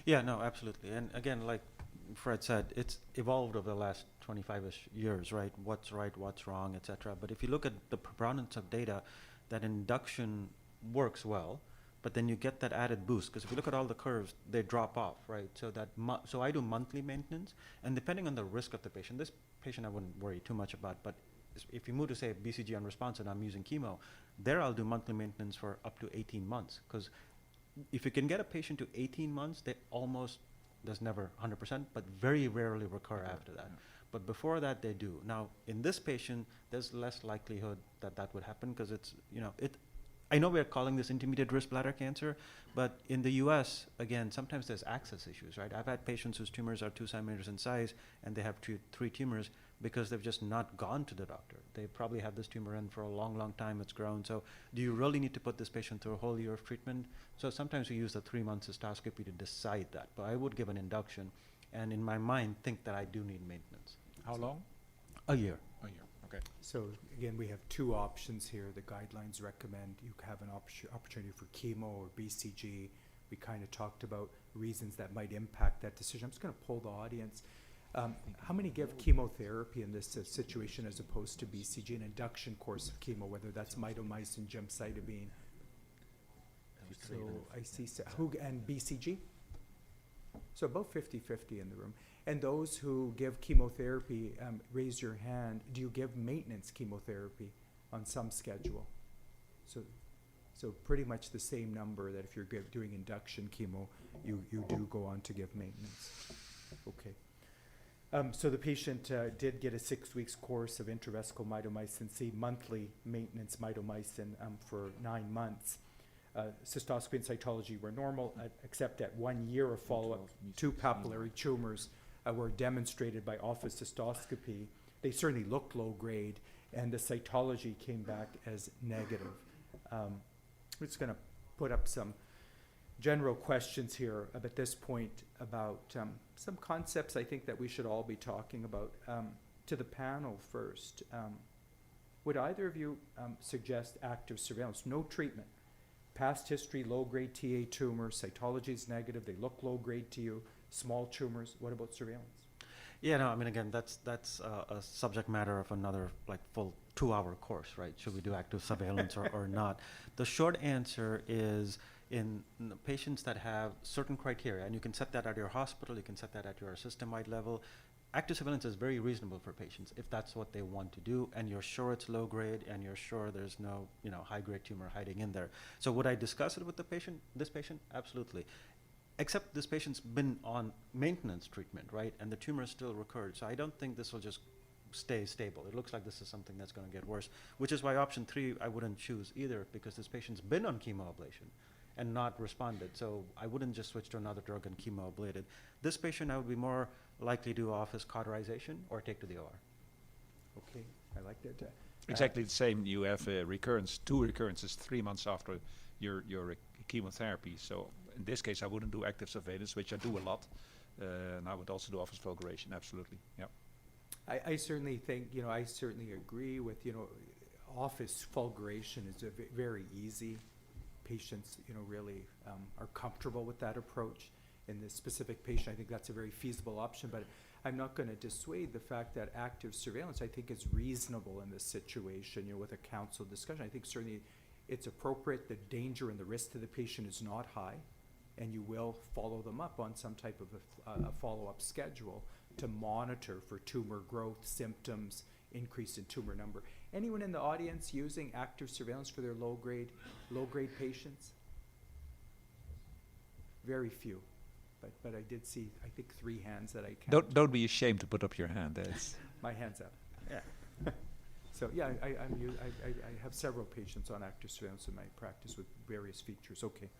D: Yeah, no, absolutely. And again, like Fred said, it's evolved over the last 25-ish years, right? What's right, what's wrong, etc. But if you look at the preponderance of data, that induction works well, but then you get that added boost, because if you look at all the curves, they drop off, right? So so I do monthly maintenance, and depending on the risk of the patient, this patient I wouldn't worry too much about, but if you move to say BCG-unresponsive and I'm using chemo, there I'll do monthly maintenance for up to 18 months, because if you can get a patient to 18 months, they almost, there's never 100%, but very rarely recur after that. Yeah. But before that, they do. Now, in this patient, there's less likelihood that that would happen, because it's, I know we're calling this intermediate risk bladder cancer, but in the US, again, sometimes there's access issues, right? I've had patients whose tumors are 2 centimeters in size and they have 3 tumors because they've just not gone to the doctor. They probably have this tumor in for a long, long time, it's grown. So do you really need to put this patient through a whole year of treatment? So sometimes we use the 3-month cystoscopy to decide that, but I would give an induction and in my mind think that I do need maintenance.
C: How long?
D: A year.
C: A year, okay.
B: So again, we have 2 options here. The guidelines recommend you have an opportunity for chemo or BCG. We kind of talked about reasons that might impact that decision. I'm just going to poll the audience. How many give chemotherapy in this situation as opposed to BCG, an induction course of chemo, whether that's mitomycin, gemcitabine? So I see, and BCG? So about 50-50 in the room. And those who give chemotherapy, raise your hand. Do you give maintenance chemotherapy on some schedule? So pretty much the same number that if you're doing induction chemo, you do go on to give maintenance. Okay. So the patient did get a 6 weeks course of intravesical mitomycin C, monthly maintenance mitomycin for 9 months. Cystoscopy and cytology were normal, except at 1 year of follow-up, 2 papillary tumors were demonstrated by office cystoscopy. They certainly looked low grade, and the cytology came back as negative. We're just going to put up some general questions here at this point about some concepts I think that we should all be talking about. To the panel first, would either of you suggest active surveillance? No treatment. Past history, low-grade TA tumor, cytology is negative, they look low-grade to you, small tumors, what about surveillance?
D: Yeah, no, I mean, again, that's a subject matter of another full 2-hour course, right? Should we do active surveillance or not? The short answer is in the patients that have certain criteria, and you can set that at your hospital, you can set that at your system-wide level, active surveillance is very reasonable for patients if that's what they want to do, and you're sure it's low grade, and you're sure there's no, high-grade tumor hiding in there. So would I discuss it with the patient, this patient? Absolutely. Except this patient's been on maintenance treatment, right? And the tumor still recurred. So I don't think this will just stay stable. It looks like this is something that's going to get worse, which is why option 3 I wouldn't choose either, because this patient's been on chemoablation and not responded. So I wouldn't just switch to another drug and chemoablated. This patient, I would be more likely to do office cauterization or take to the OR.
B: Okay, I like that.
C: Exactly the same. You have a recurrence, 2 recurrences 3 months after your chemotherapy. So in this case, I wouldn't do active surveillance, which I do a lot, and I would also do office fulguration. Absolutely, yeah.
B: I certainly think, I certainly agree with, office fulguration is very easy. Patients, really are comfortable with that approach. In this specific patient, I think that's a very feasible option, but I'm not going to dissuade the fact that active surveillance, I think, is reasonable in this situation, with a counsel discussion. I think certainly it's appropriate. The danger and the risk to the patient is not high, and you will follow them up on some type of a follow-up schedule to monitor for tumor growth, symptoms, increase in tumor number. Anyone in the audience using active surveillance for their low-grade patients? Very few. But I did see, I think, 3 hands that I counted.
C: Don't be ashamed to put up your hand.
B: My hand's up.
D: Yeah.
B: So yeah, I have several patients on active surveillance in my practice with various features. Okay.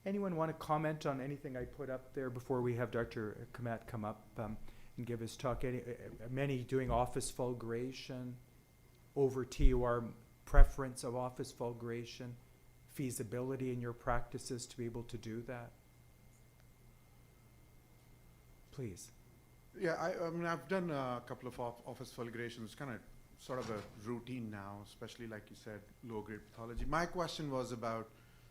B: Anyone want to comment on anything I put up there before we have Dr. Kamat come up and give his talk? Many doing office fulguration, over TUR, preference of office fulguration, feasibility in your practices to be able to do that? Please.
J: Yeah, I mean, I've done a couple of office fulgurations. It's kind of sort of a routine now, especially like you said, low-grade pathology. My question was about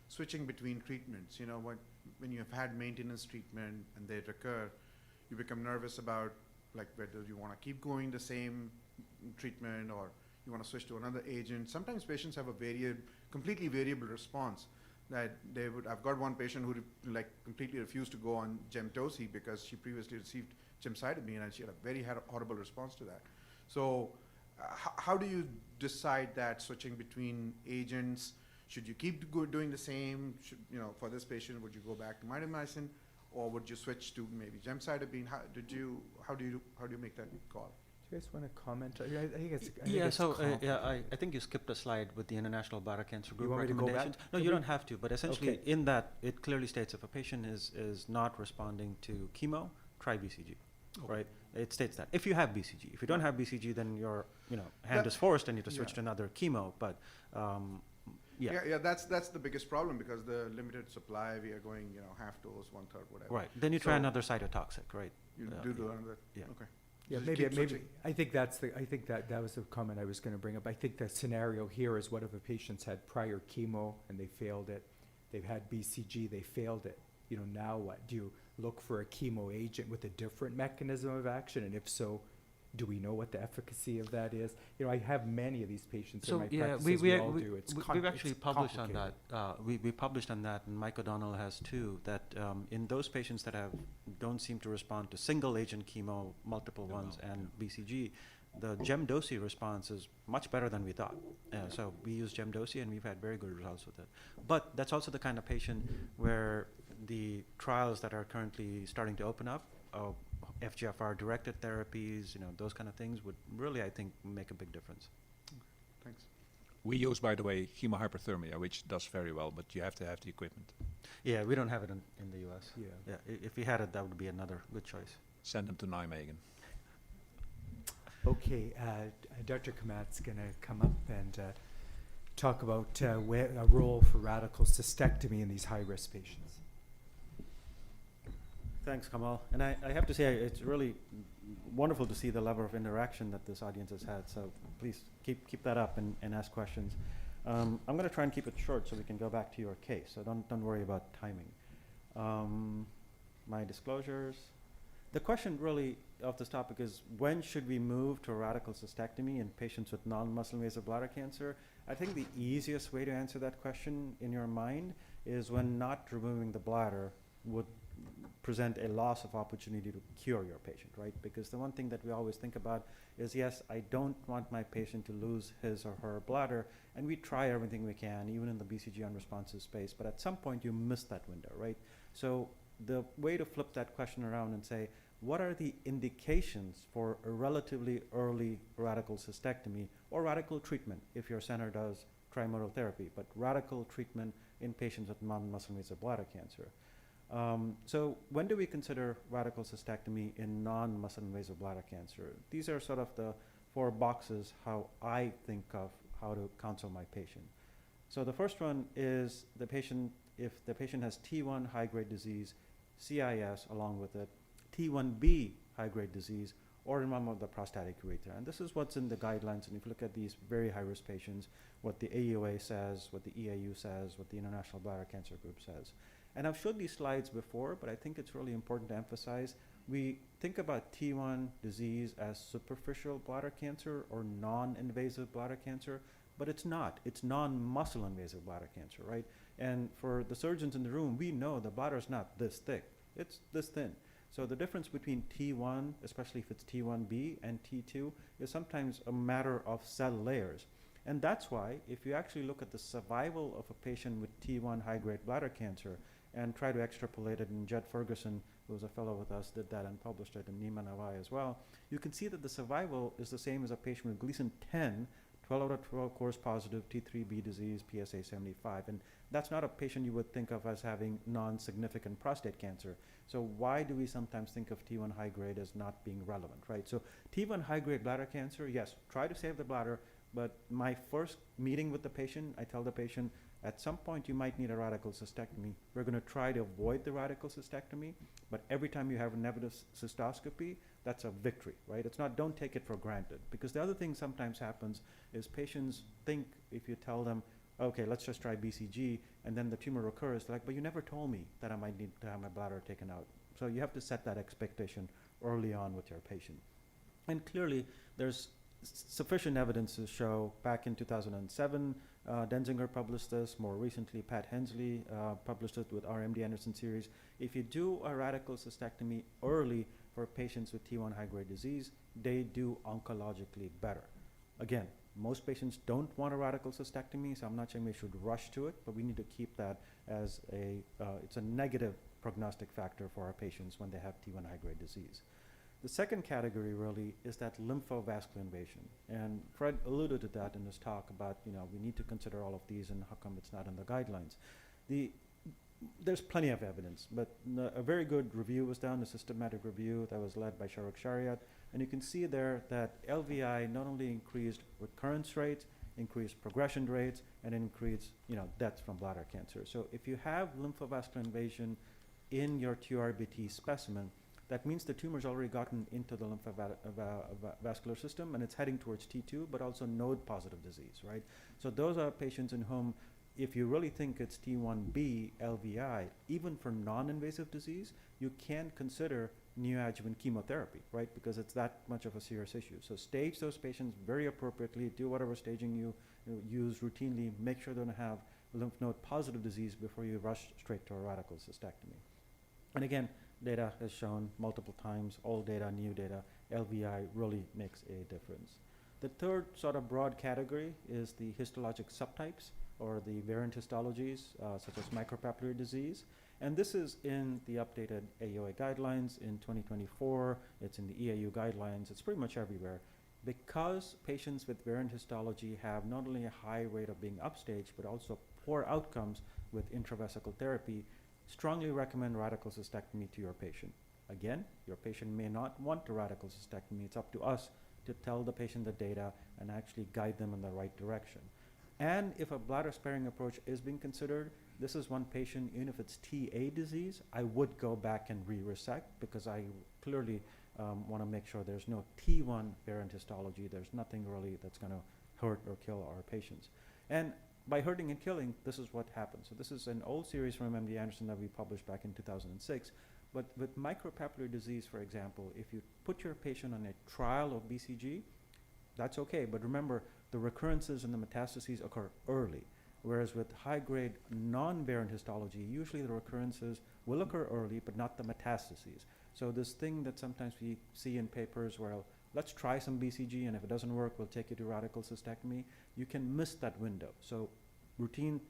J: switching between treatments. When you have had maintenance treatment and they recur, you become nervous about whether you want to keep going the same treatment or you want to switch to another agent. Sometimes patients have a completely variable response that they would. I've got one patient who completely refused to go on gemdosi because she previously received gemcitabine and she had a very horrible response to that. So how do you decide that switching between agents? Should you keep doing the same? For this patient, would you go back to mitomycin, or would you switch to maybe gemcitabine? How do you make that call?
B: Do you guys want to comment? I think it's
D: I think you skipped a slide with the International Bladder Cancer Group
B: want me to go back?
D: recommendations. No, you don't have to, but essentially in that, it clearly states if a patient is not responding to chemo, try BCG, right? It states that. If you have BCG. If you don't have BCG, then your hand is forced and you have to switch to another chemo, but
J: Yeah, that's the biggest problem because the limited supply, we are going, half dose, 1/3, whatever.
D: Right. Then you try another cytotoxic, right?
J: You do another.
D: Yeah.
J: Okay.
B: Yeah,
J: Just
B: maybe.
J: keep switching.
B: I think that was the comment I was going to bring up. I think the scenario here is what if a patient's had prior chemo and they failed it? They've had BCG, they failed it. Now what? Do you look for a chemo agent with a different mechanism of action? And if so, do we know what the efficacy of that is? I have many of these patients in my practice, we all do.
D: We've actually published on that. We published on that, and Mike O'Donnell has too, that in those patients that don't seem to respond to single agent chemo, multiple ones, and BCG, the gemdosi response is much better than we thought. So we use gemdosi, and we've had very good results with it. But that's also the kind of patient where the trials that are currently starting to open up, FGFR-directed therapies, those kind of things would really, I think, make a big difference.
J: Thanks.
C: We use, by the way, chemohyperthermia, which does very well, but you have to have the equipment.
D: Yeah, we don't have it in the U.S.
B: Yeah.
D: If we had it, that would be another good choice.
C: Send them to Nijmegen.
B: Okay, Dr. Kamat's going to come up and talk about a role for radical cystectomy in these high-risk patients.
D: Thanks, Kamal. And I have to say, it's really wonderful to see the level of interaction that this audience has had. So please keep that up and ask questions. I'm going to try and keep it short so we can go back to your case. So don't worry about timing. My disclosures. The question really of this topic is, when should we move to a radical cystectomy in patients with non-muscle invasive bladder cancer? I think the easiest way to answer that question in your mind is when not removing the bladder would present a loss of opportunity to cure your patient, right? Because the one thing that we always think about is, yes, I don't want my patient to lose his or her bladder, and we try everything we can, even in the BCG unresponsive space, but at some point you miss that window, right? So the way to flip that question around and say, what are the indications for a relatively early radical cystectomy or radical treatment if your center does trimodal therapy, but radical treatment in patients with non-muscle invasive bladder cancer? So when do we consider radical cystectomy in non-muscle invasive bladder cancer? These are sort of the 4 boxes how I think of how to counsel my patient. So the first one is the patient, if the patient has T1 high-grade disease, CIS along with it, T1B high-grade disease, or involvement of the prostatic urethra. And this is what's in the guidelines. And if you look at these very high-risk patients, what the AUA says, what the EAU says, what the International Bladder Cancer Group says. And I've showed these slides before, but I think it's really important to emphasize. We think about T1 disease as superficial bladder cancer or non-invasive bladder cancer, but it's not. It's non-muscle invasive bladder cancer, right? And for the surgeons in the room, we know the bladder is not this thick. It's this thin. So the difference between T1, especially if it's T1B, and T2 is sometimes a matter of cell layers. And that's why if you actually look at the survival of a patient with T1 high-grade bladder cancer and try to extrapolate it, and Jed Ferguson, who was a fellow with us, did that and published it in Nima Nawai as well, you can see that the survival is the same as a patient with Gleason 10, 12 out of 12 course positive, T3B disease, PSA 75. And that's not a patient you would think of as having non-significant prostate cancer. So why do we sometimes think of T1 high grade as not being relevant, right? So T1 high grade bladder cancer, yes, try to save the bladder, but my first meeting with the patient, I tell the patient, at some point you might need a radical cystectomy. We're going to try to avoid the radical cystectomy, but every time you have a negative cystoscopy, that's a victory, right? It's not, don't take it for granted. Because the other thing sometimes happens is patients think if you tell them, okay, let's just try BCG, and then the tumor recurs, they're like, but you never told me that I might need to have my bladder taken out. So you have to set that expectation early on with your patient. And clearly, there's sufficient evidence to show. Back in 2007, Denzinger published this. More recently, Pat Hensley published it with our MD Anderson series. If you do a radical cystectomy early for patients with T1 high-grade disease, they do oncologically better. Again, most patients don't want a radical cystectomy, so I'm not saying we should rush to it, but we need to keep that as a, it's a negative prognostic factor for our patients when they have T1 high-grade disease. The second category really is that lymphovascular invasion. And Fred alluded to that in his talk about, you know, we need to consider all of these and how come it's not in the guidelines. There's plenty of evidence, but a very good review was done, a systematic review that was led by Shahrukh Shariat. And you can see there that LVI not only increased recurrence rates, increased progression rates, and increased, you know, deaths from bladder cancer. So if you have lymphovascular invasion in your TURBT specimen, that means the tumor's already gotten into the lymphovascular system and it's heading towards T2, but also node-positive disease, right? So those are patients in whom, if you really think it's T1B LVI, even for non-invasive disease, you can consider neoadjuvant chemotherapy, right? Because it's that much of a serious issue. So stage those patients very appropriately, do whatever staging you use routinely, make sure they don't have lymph node positive disease before you rush straight to a radical cystectomy. And again, data has shown multiple times, old data, new data, LVI really makes a difference. The third sort of broad category is the histologic subtypes, or the variant histologies, such as micropapillary disease. And this is in the updated AUA guidelines in 2024. It's in the EAU guidelines. It's pretty much everywhere. Because patients with variant histology have not only a high rate of being upstage, but also poor outcomes with intravesical therapy, strongly recommend radical cystectomy to your patient. Again, your patient may not want a radical cystectomy. It's up to us to tell the patient the data and actually guide them in the right direction. And if a bladder sparing approach is being considered, this is one patient, even if it's TA disease, I would go back and re-resect because I clearly want to make sure there's no T1 variant histology. There's nothing really that's going to hurt or kill our patients. And by hurting and killing, this is what happens. So this is an old series from MD Anderson that we published back in 2006.
B: But with micropapillary disease, for example, if you put your patient on a trial of BCG, that's okay. But remember, the recurrences and the metastases occur early. Whereas with high-grade non-variant histology, usually the recurrences will occur early, but not the metastases. So this thing that sometimes we see in papers where let's try some BCG, and if it doesn't work, we'll take you to radical cystectomy, you can miss that window. So routine,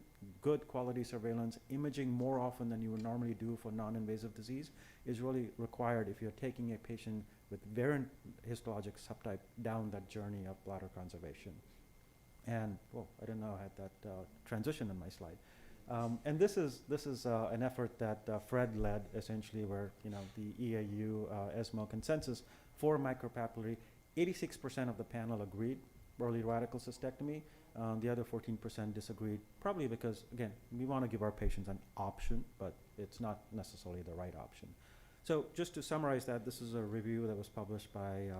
B: good quality surveillance, imaging more often than you would normally do for non-invasive disease is really required if you're taking a patient with variant histologic subtype down that journey of bladder conservation. And, well, I didn't know I had that transition in my slide. And this is an effort that Fred led, essentially, where, you know, the EAU ESMO consensus for micropapillary, 86% of the panel agreed early radical cystectomy. The other 14% disagreed, probably because, again, we want to give our patients an option, but it's not necessarily the right option. So just to summarize that, this is a review that was published by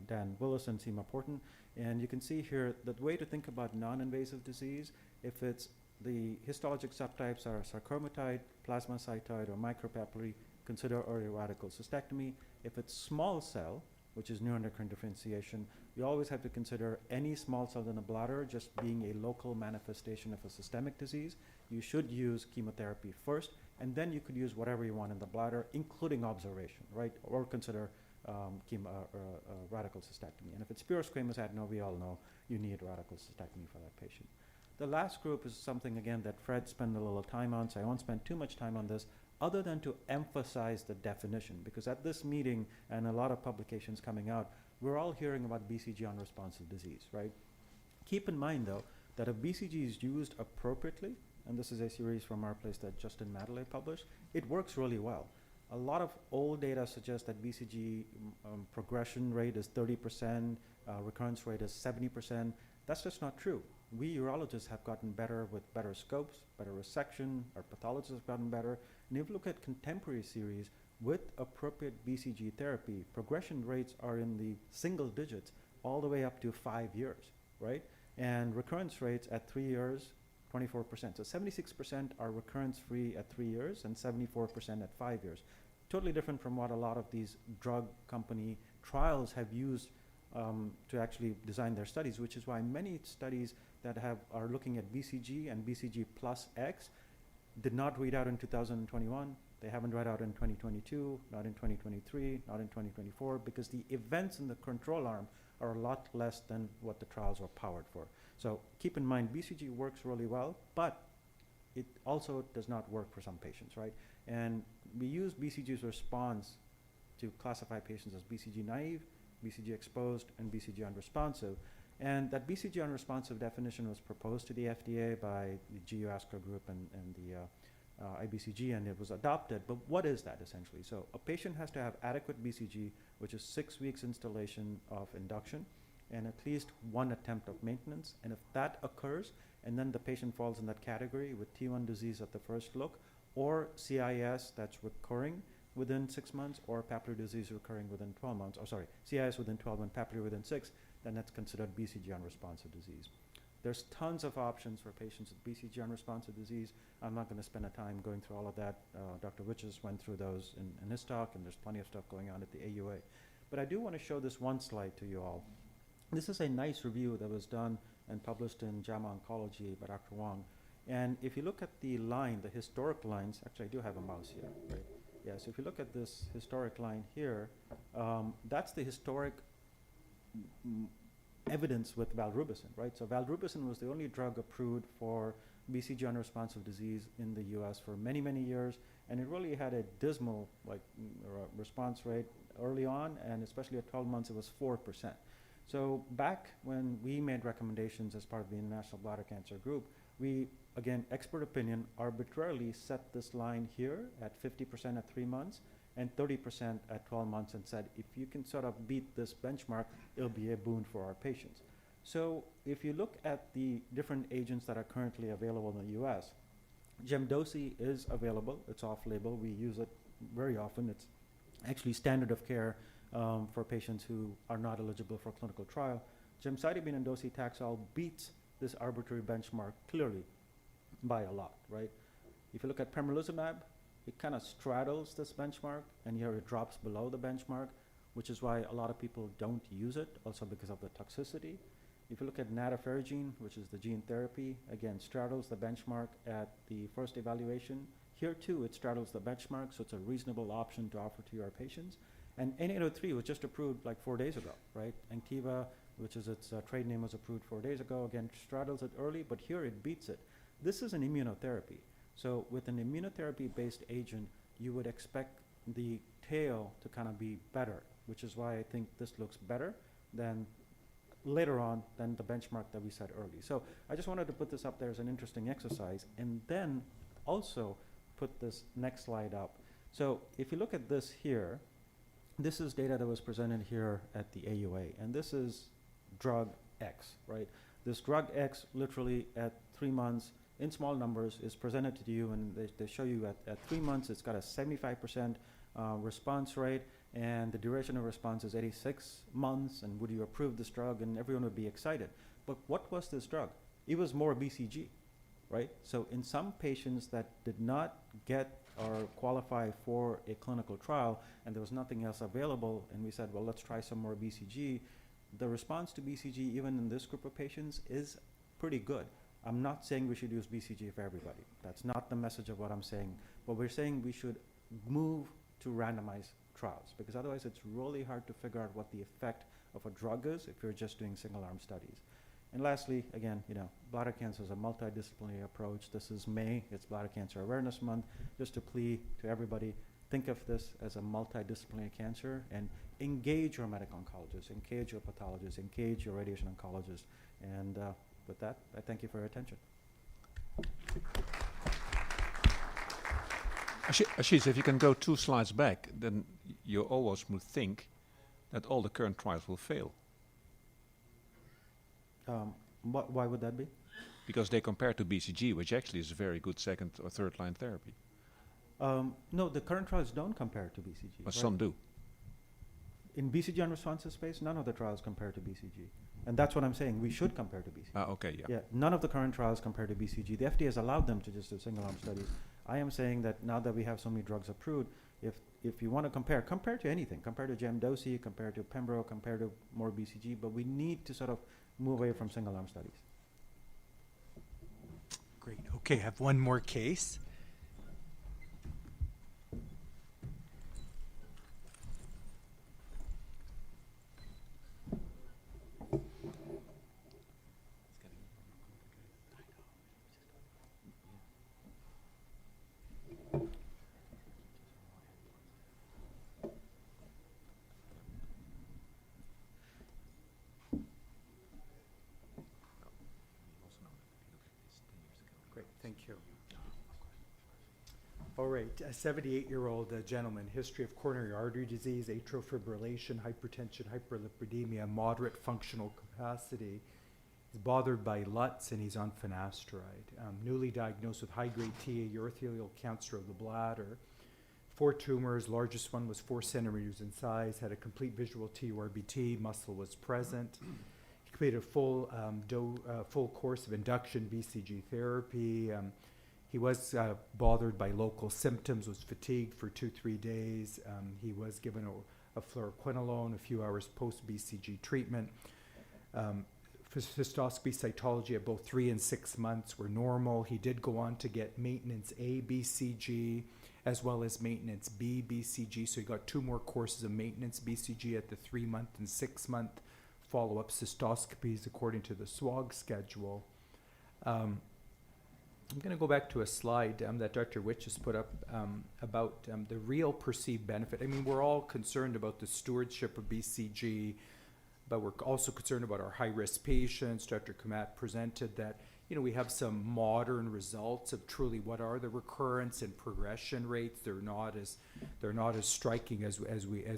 B: Dan Willis and Seema Porton. And you can see here that the way to think about non-invasive disease, if it's the histologic subtypes are sarcomatoid, plasmacytoid, or micropapillary, consider early radical cystectomy. If it's small cell, which is neuroendocrine differentiation, you always have to consider any small cell in the bladder just being a local manifestation of a systemic disease. You should use chemotherapy first, and then you could use whatever you want in the bladder, including observation, right? Or consider radical cystectomy. And if it's pure squamous adeno, we all know you need radical cystectomy for that patient. The last group is something, again, that Fred spent a little time on, so I won't spend too much time on this, other than to emphasize the definition, because at this meeting and a lot of publications coming out, we're all hearing about BCG-unresponsive disease, right? Keep in mind, though, that if BCG is used appropriately, and this is a series from our place that Justin Madeley published, it works really well. A lot of old data suggests that BCG progression rate is 30%, recurrence rate is 70%. That's just not true. We urologists have gotten better with better scopes, better resection, our pathologists have gotten better. And if you look at contemporary series with appropriate BCG therapy, progression rates are in the single digits all the way up to 5 years, right? And recurrence rates at 3 years, 24%. So 76% are recurrence-free at 3 years and 74% at 5 years. Totally different from what a lot of these drug company trials have used to actually design their studies, which is why many studies that are looking at BCG and BCG plus X did not read out in 2021. They haven't read out in 2022, not in 2023, not in 2024, because the events in the control arm are a lot less than what the trials are powered for. So keep in mind, BCG works really well, but it also does not work for some patients, right? And we use BCG's response to classify patients as BCG naive, BCG exposed, and BCG unresponsive. And that BCG unresponsive definition was proposed to the FDA by the GU ASCO group and the IBCG, and it was adopted. But what is that essentially? So a patient has to have adequate BCG, which is 6 weeks installation of induction, and at least one attempt of maintenance. And if that occurs, and then the patient falls in that category with T1 disease at the first look, or CIS that's recurring within 6 months, or papillary disease recurring within 12 months, or sorry, CIS within 12 and papillary within 6, then that's considered BCG unresponsive disease. There's tons of options for patients with BCG unresponsive disease. I'm not going to spend a time going through all of that. Dr. Witches went through those in his talk, and there's plenty of stuff going on at the AUA. But I do want to show this one slide to you all. This is a nice review that was done and published in JAMA Oncology by Dr. Wong. And if you look at the line, the historic lines, actually I do have a mouse here, right? Yeah, so if you look at this historic line here, that's the historic evidence with valrubicin, right? So valrubicin was the only drug approved for BCG unresponsive disease in the US for many, many years, and it really had a dismal response rate early on, and especially at 12 months it was 4%. So back when we made recommendations as part of the International Bladder Cancer Group, we, again, expert opinion, arbitrarily set this line here at 50% at 3 months and 30% at 12 months, and said, if you can sort of beat this benchmark, it'll be a boon for our patients. So if you look at the different agents that are currently available in the US, Gemdosi is available. It's off-label. We use it very often. It's actually standard of care for patients who are not eligible for clinical trial. Gemcitabine and docetaxel beats this arbitrary benchmark clearly by a lot, right? If you look at pembrolizumab,
L: it kind of straddles this benchmark, and here it drops below the benchmark, which is why a lot of people don't use it, also because of the toxicity. If you look at nadofaragene, which is the gene therapy, again, straddles the benchmark at the first evaluation. Here too, it straddles the benchmark, so it's a reasonable option to offer to your patients. And N803 was just approved like 4 days ago, right? Anktiva, which is its trade name, was approved 4 days ago. Again, straddles it early, but here it beats it. This is an immunotherapy. So with an immunotherapy-based agent, you would expect the tail to kind of be better, which is why I think this looks better than later on than the benchmark that we set early. So I just wanted to put this up there as an interesting exercise, and then also put this next slide up. So if you look at this here, this is data that was presented here at the AUA, and this is drug X, right? This drug X literally at 3 months in small numbers is presented to you, and they show you at 3 months it's got a 75% response rate, and the duration of response is 86 months, and would you approve this drug? And everyone would be excited. But what was this drug? It was more BCG, right? So in some patients that did not get or qualify for a clinical trial, and there was nothing else available, and we said, well, let's try some more BCG, the response to BCG, even in this group of patients, is pretty good. I'm not saying we should use BCG for everybody. That's not the message of what I'm saying. But we're saying we should move to randomized trials, because otherwise it's really hard to figure out what the effect of a drug is if you're just doing single-arm studies. And lastly, again, bladder cancer is a multidisciplinary approach. This is May, it's Bladder Cancer Awareness Month. Just to plea to everybody, think of this as a multidisciplinary cancer, and engage your medical oncologist, engage your pathologist, engage your radiation oncologist. And with that, I thank you for your attention.
C: Ashish, if you can go 2 slides back, then you almost would think that all the current trials will fail.
L: Why would that be?
C: Because they compare to BCG, which actually is a very good second or third line therapy.
L: No, the current trials don't compare to BCG.
C: But some do.
L: In BCG-unresponsive space, none of the trials compare to BCG. And that's what I'm saying, we should compare to BCG.
C: Okay, yeah.
L: Yeah, none of the current trials compare to BCG. The FDA has allowed them to just do single-arm studies. I am saying that now that we have so many drugs approved, if you want to compare to anything, compare to Gemdosi, compare to Pembro, compare to more BCG, but we need to sort of move away from single-arm studies.
I: Great. Okay, I have one more case.
B: Great, thank you. All right, a 78-year-old gentleman, history of coronary artery disease, atrial fibrillation, hypertension, hyperlipidemia, moderate functional capacity. He's bothered by LUTs and he's on finasteride. Newly diagnosed with high-grade TA urothelial cancer of the bladder. 4 tumors, largest one was 4 centimeters in size, had a complete visual TURBT, muscle was present. He completed a full course of induction BCG therapy. He was bothered by local symptoms, was fatigued for 2-3 days. He was given a fluoroquinolone a few hours post-BCG treatment. Cystoscopy cytology at both 3 and 6 months were normal. He did go on to get maintenance A BCG as well as maintenance B BCG. So he got 2 more courses of maintenance BCG at the 3-month and 6-month follow-up cystoscopies according to the SWOG schedule. I'm going to go back to a slide that Dr. Witch has put up about the real perceived benefit. I mean, we're all concerned about the stewardship of BCG, but we're also concerned about our high-risk patients. Dr. Kamat presented that, we have some modern results of truly what are the recurrence and progression rates. They're not as striking as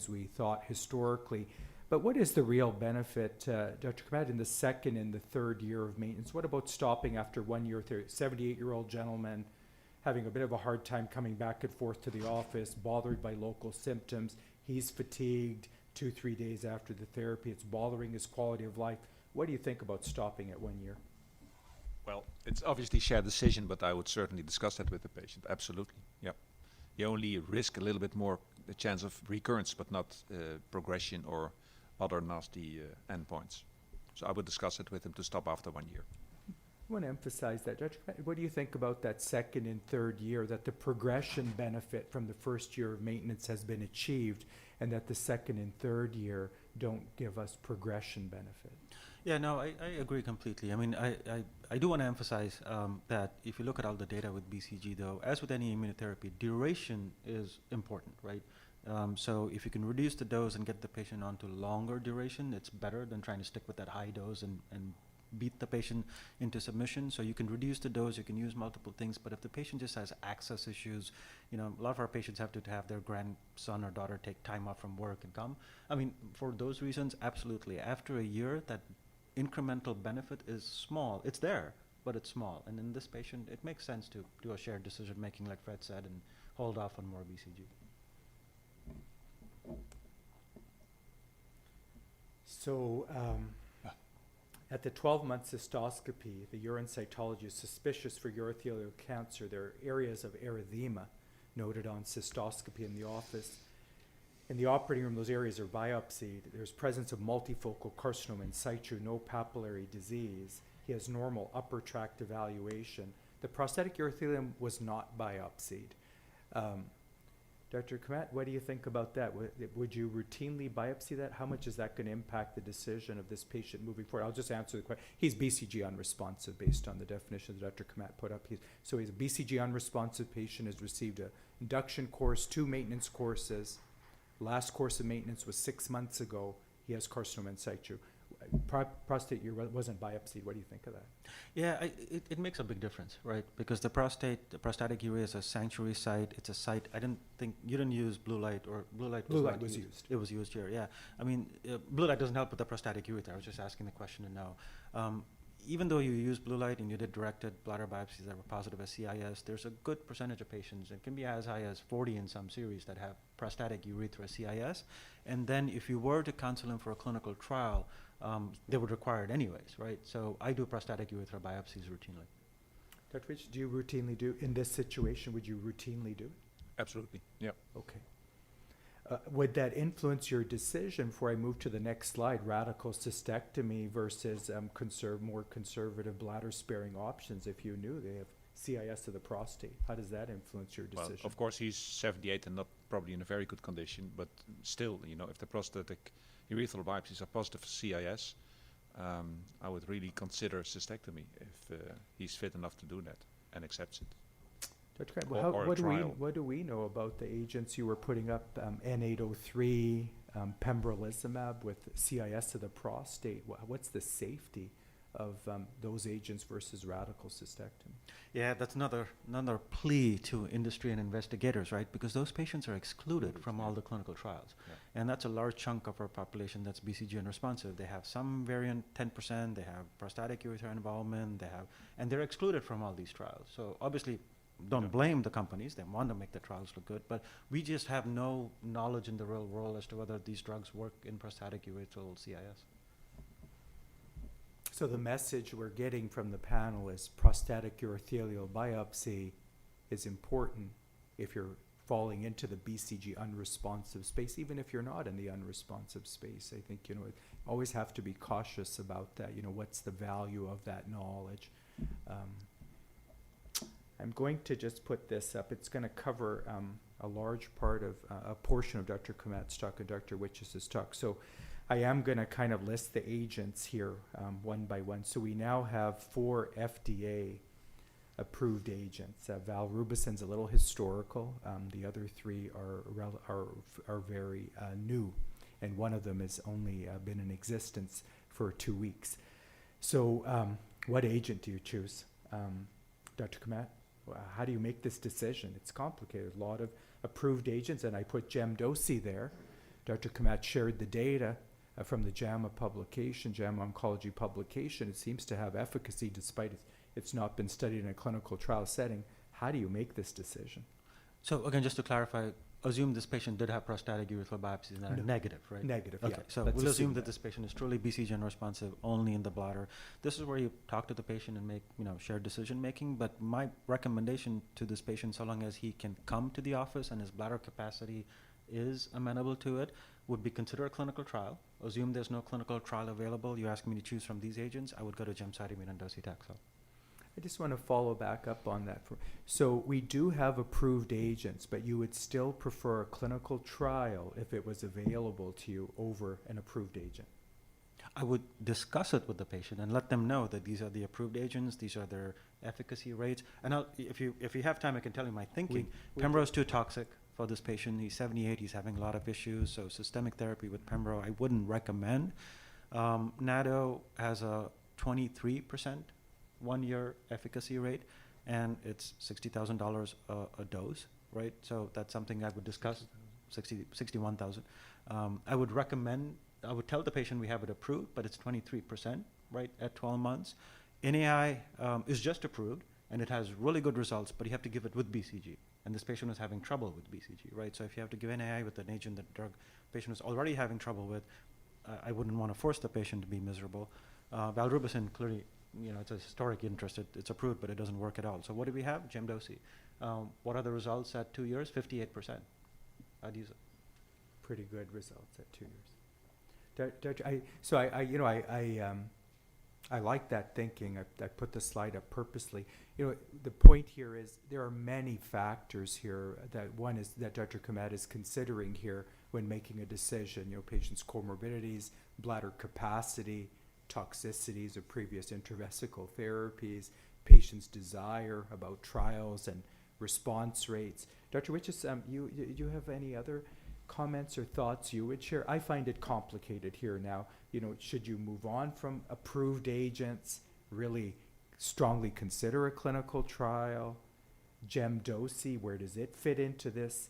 B: we thought historically. But what is the real benefit, Dr. Kamat, in the 2nd and the 3rd year of maintenance? What about stopping after 1 year? 78-year-old gentleman having a bit of a hard time coming back and forth to the office, bothered by local symptoms. He's fatigued 2-3 days after the therapy. It's bothering his quality of life. What do you think about stopping at 1 year?
C: Well, it's obviously shared decision, but I would certainly discuss that with the patient. Absolutely, yeah. You only risk a little bit more the chance of recurrence, but not progression or other nasty endpoints. So I would discuss it with him to stop after 1 year.
B: I want to emphasize that. Dr. Kmet, what do you think about that second and third year, that the progression benefit from the first year of maintenance has been achieved, and that the second and third year don't give us progression benefit?
D: Yeah, no, I agree completely. I mean, I do want to emphasize that if you look at all the data with BCG, though, as with any immunotherapy, duration is important, right? So if you can reduce the dose and get the patient onto longer duration, it's better than trying to stick with that high dose and beat the patient into submission. So you can reduce the dose, you can use multiple things, but if the patient just has access issues, you know, a lot of our patients have to have their grandson or daughter take time off from work and come. I mean, for those reasons, absolutely. After a year, that incremental benefit is small. It's there, but it's small. And in this patient, it makes sense to do a shared decision making, like Fred said, and hold off on more BCG.
B: So, at the 12-month cystoscopy, the urine cytology is suspicious for urothelial cancer. There are areas of erythema noted on cystoscopy in the office. In the operating room, those areas are biopsied. There's presence of multifocal carcinoma in situ, no papillary disease. He has normal upper tract evaluation. The prostatic urothelium was not biopsied. Dr. Kmet, what do you think about that? Would you routinely biopsy that? How much is that going to impact the decision of this patient moving forward? I'll just answer the question. He's BCG unresponsive based on the definition that Dr. Kmet put up. So he's a BCG unresponsive patient, has received an induction course, 2 maintenance courses. Last course of maintenance was 6 months ago. He has carcinoma in situ. Prostate wasn't biopsied. What do you think of that?
D: Yeah, it makes a big difference, right? Because the prostatic urea is a sanctuary site. It's a site. You didn't use blue light, or blue light was used. It was used here, yeah. I mean, blue light doesn't help with the prostatic urethra. I was just asking the question to know. Even though you use blue light and you did directed bladder biopsies that were positive as CIS, there's a good percentage of patients, it can be as high as 40 in some series, that have prostatic urethra CIS. And then if you were to counsel them for a clinical trial, they would require it anyways, right? So I do prostatic urethra biopsies routinely.
B: Dr. Rich, do you routinely do, in this situation, would you routinely do it?
C: Absolutely, yeah.
B: Okay. Would that influence your decision, before I move to the next slide, radical cystectomy versus more conservative bladder-sparing options, if you knew they have CIS of the prostate? How does that influence your decision?
C: Well, of course, he's 78 and not probably in a very good condition, but still, you know, if the prostatic urethral biopsies are positive for CIS, I would really consider cystectomy if he's fit enough to do that and accepts it.
B: Dr. Grant, what do we know about the agents you were putting up, N803, pembrolizumab with CIS of the prostate? What's the safety of those agents versus radical cystectomy?
D: Yeah, that's another plea to industry and investigators, right? Because those patients are excluded from all the clinical trials. Yeah. And that's a large chunk of our population that's BCG unresponsive. They have some variant, 10%, they have prostatic urethra involvement, and they're excluded from all these trials. So obviously, don't blame the companies. They want to make the trials look good, but we just have no knowledge in the real world as to whether these drugs work in prostatic urethral CIS.
B: So the message we're getting from the panel is prostatic urothelial biopsy is important if you're falling into the BCG unresponsive space, even if you're not in the unresponsive space. I think, you know, always have to be cautious about that. You know, what's the value of that knowledge? I'm going to just put this up. It's going to cover a large part of a portion of Dr. Kmet's talk and Dr. Witch's talk. So I am going to kind of list the agents here one by one. So we now have 4 FDA approved agents. Valrubicin's a little historical. The other 3 are very new, and one of them has only been in existence for 2 weeks. So what agent do you choose? Dr. Kmet? How do you make this decision? It's complicated. A lot of approved agents, and I put gemdosi there. Dr. Kmet shared the data from the JAMA publication, JAMA Oncology publication. It seems to have efficacy despite it's not been studied in a clinical trial setting. How do you make this decision?
D: So again, just to clarify,
L: assume this patient did have prostatic urethral biopsies that are
B: No.
L: negative, right?
B: Negative,
L: Okay,
B: yeah.
L: so
B: Let's
L: we'll assume that
B: that.
L: this patient is truly BCG unresponsive only in the bladder. This is where you talk to the patient and make, shared decision making. But my recommendation to this patient, so long as he can come to the office and his bladder capacity is amenable to it, would be consider a clinical trial. Assume there's no clinical trial available. You ask me to choose from these agents, I would go to gemcitabine and docetaxel.
B: I just want to follow back up on that. So we do have approved agents, but you would still prefer a clinical trial if it was available to you over an approved agent?
L: I would discuss it with the patient and let them know that these are the approved agents, these are their efficacy rates. And if you have time, I can tell you my thinking. Pembro is too toxic for this patient. He's 78, he's having a lot of issues, so systemic therapy with Pembro I wouldn't recommend. Nado has a 23% 1-year efficacy rate, and it's $60,000 a dose, right? So that's something I would discuss. 61,000. I would tell the patient we have it approved, but it's 23%, right, at 12 months. NAI is just approved, and it has really good results, but you have to give it with BCG. And this patient was having trouble with BCG, right? So if you have to give NAI with an agent that drug patient was already having trouble with, I wouldn't want to force the patient to be miserable. Valrubicin, clearly, it's a historic interest. It's approved, but it doesn't work at all. So what do we have? Gemdosi. What are the results at 2 years? 58%. I'd use it.
B: Pretty good results at 2 years. I like that thinking. I put the slide up purposely. The point here is there are many factors here. One is that Dr. Kamat is considering here when making a decision. Patients' comorbidities, bladder capacity, toxicities of previous intravesical therapies, patient's desire about trials and response rates. Dr. Witches, you have any other comments or thoughts you would share? I find it complicated here now. Should you move on from approved agents, really strongly consider a clinical trial? Gemdosi, where does it fit into this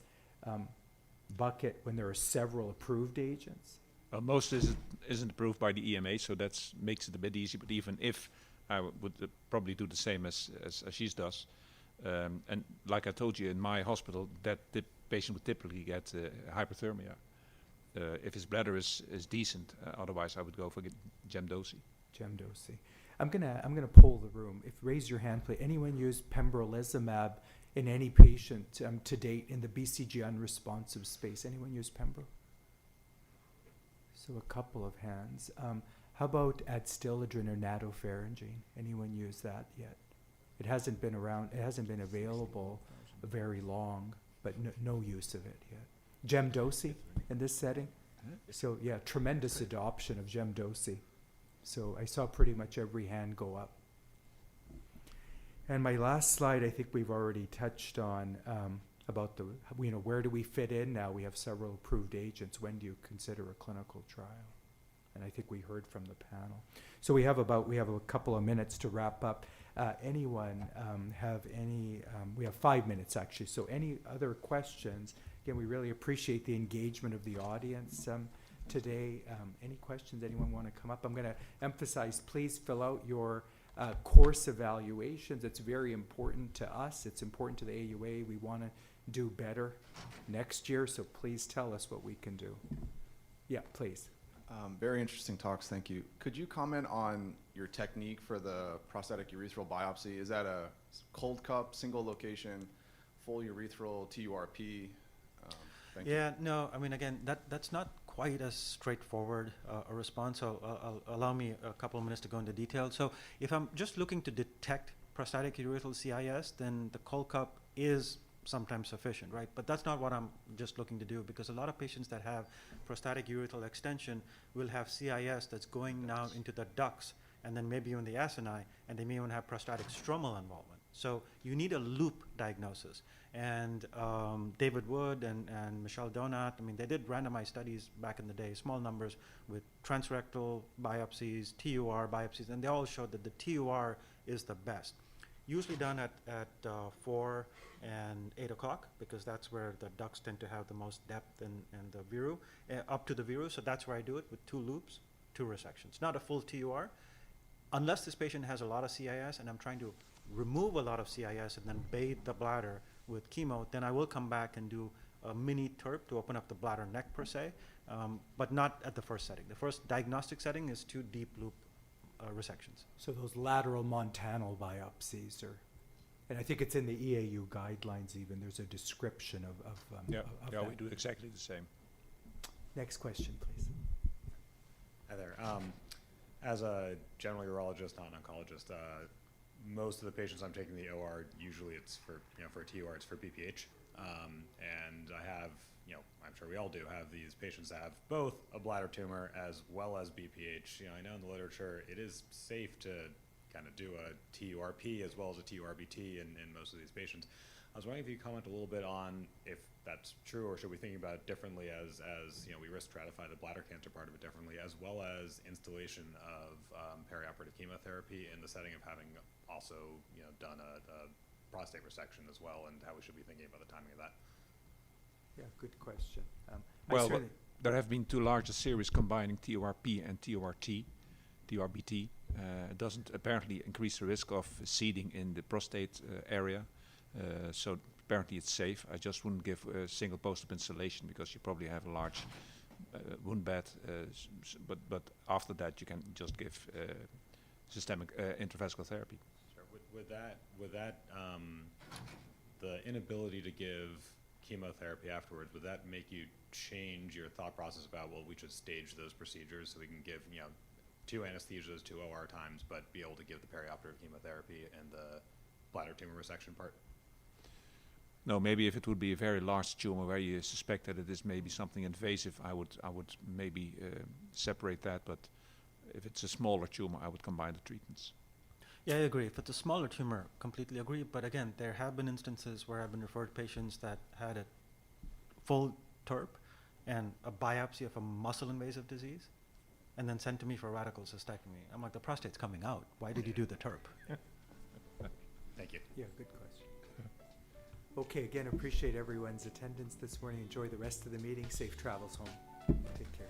B: bucket when there are several approved agents?
C: Most isn't approved by the EMA, so that makes it a bit easy. But even if I would probably do the same as Ashish does, and like I told you, in my hospital, that the patient would typically get hyperthermia. If his bladder is decent, otherwise I would go for Gemdosi.
B: Gemdosi. I'm gonna poll the room. Raise your hand, please. Anyone use pembrolizumab in any patient to date in the BCG unresponsive space? Anyone use Pembro? So a couple of hands. How about Adstiladrin or Nadofaragene? Anyone use that yet? It hasn't been around. It hasn't been available very long, but no use of it yet. Gemdosi in this setting. So yeah, tremendous adoption of Gemdosi. So I saw pretty much every hand go up. And my last slide, I think we've already touched on about where do we fit in now? We have several approved agents. When do you consider a clinical trial? And I think we heard from the panel. So we have a couple of minutes to wrap up. Anyone have any? We have 5 minutes actually. So any other questions? Again, we really appreciate the engagement of the audience today. Any questions? Anyone want to come up? I'm going to emphasize, please fill out your course evaluations. It's very important to us. It's important to the AUA. We want to do better next year, so please tell us what we can do. Yeah, please.
M: Very interesting talks, thank you. Could you comment on your technique for the prostatic urethral biopsy? Is that a cold cup, single location, full urethral TURP? Thank you.
L: Yeah, no, I mean, again, that's not quite as straightforward a response, so allow me a couple of minutes to go into detail. So if I'm just looking to detect prostatic urethral CIS, then the cold cup is sometimes sufficient, right? But that's not what I'm just looking to do, because a lot of patients that have prostatic urethral extension will have CIS that's going now into the ducts and then maybe even the acini, and they may even have prostatic stromal involvement. So you need a loop diagnosis. And David Wood and Michelle Donat, I mean, they did randomized studies back in the day, small numbers, with transrectal biopsies, TUR biopsies, and they all showed that the TUR is the best. Usually done at 4 and 8 o'clock, because that's where the ducts tend to have the most depth and the viru, up to the viru. So that's where I do it with 2 loops, 2 resections. Not a full TUR. Unless this patient has a lot of CIS and I'm trying to remove a lot of CIS and then bathe the bladder with chemo, then I will come back and do
D: a mini TURP to open up the bladder neck per se, but not at the first setting. The first diagnostic setting is 2 deep loop resections.
B: So those lateral montanal biopsies are, and I think it's in the EAU guidelines even, there's a description of
C: Yeah,
B: that.
C: we do exactly the same.
B: Next question, please.
N: Hi there. As a general urologist, not an oncologist, most of the patients I'm taking the OR, usually it's for, for a TUR, it's for BPH. And I have, I'm sure we all do, have these patients that have both a bladder tumor as well as BPH. I know in the literature it is safe to kind of do a TURP as well as a TURBT in most of these patients. I was wondering if you could comment a little bit on if that's true, or should we think about it differently as we risk stratify the bladder cancer part of it differently, as well as installation of perioperative chemotherapy in the setting of having also done a prostate resection as well, and how we should be thinking about the timing of that.
B: Yeah, good question.
C: Well, there have been 2 larger series combining TURP and TURBT. It doesn't apparently increase the risk of seeding in the prostate area, so apparently it's safe. I just wouldn't give a single post-op installation because you probably have a large wound bed, but after that you can just give systemic intravesical therapy.
N: Sure. With that, the inability to give chemotherapy afterwards, would that make you change your thought process about, well, we should stage those procedures so we can give 2 anesthesias, 2 OR times, but be able to give the perioperative chemotherapy and the bladder tumor resection part?
C: No, maybe if it would be a very large tumor where you suspect that it is maybe something invasive, I would maybe separate that. But if it's a smaller tumor, I would combine the treatments.
D: Yeah, I agree. If it's a smaller tumor, completely agree. But again, there have been instances where I've been referred patients that had a full TURP and a biopsy of a muscle invasive disease, and then sent to me for radical cystectomy. I'm like, the prostate's coming out. Why did you do the TURP?
N: Thank you.
B: Yeah, good question. Okay, again, appreciate everyone's attendance this morning. Enjoy the rest of the meeting. Safe travels home. Take care.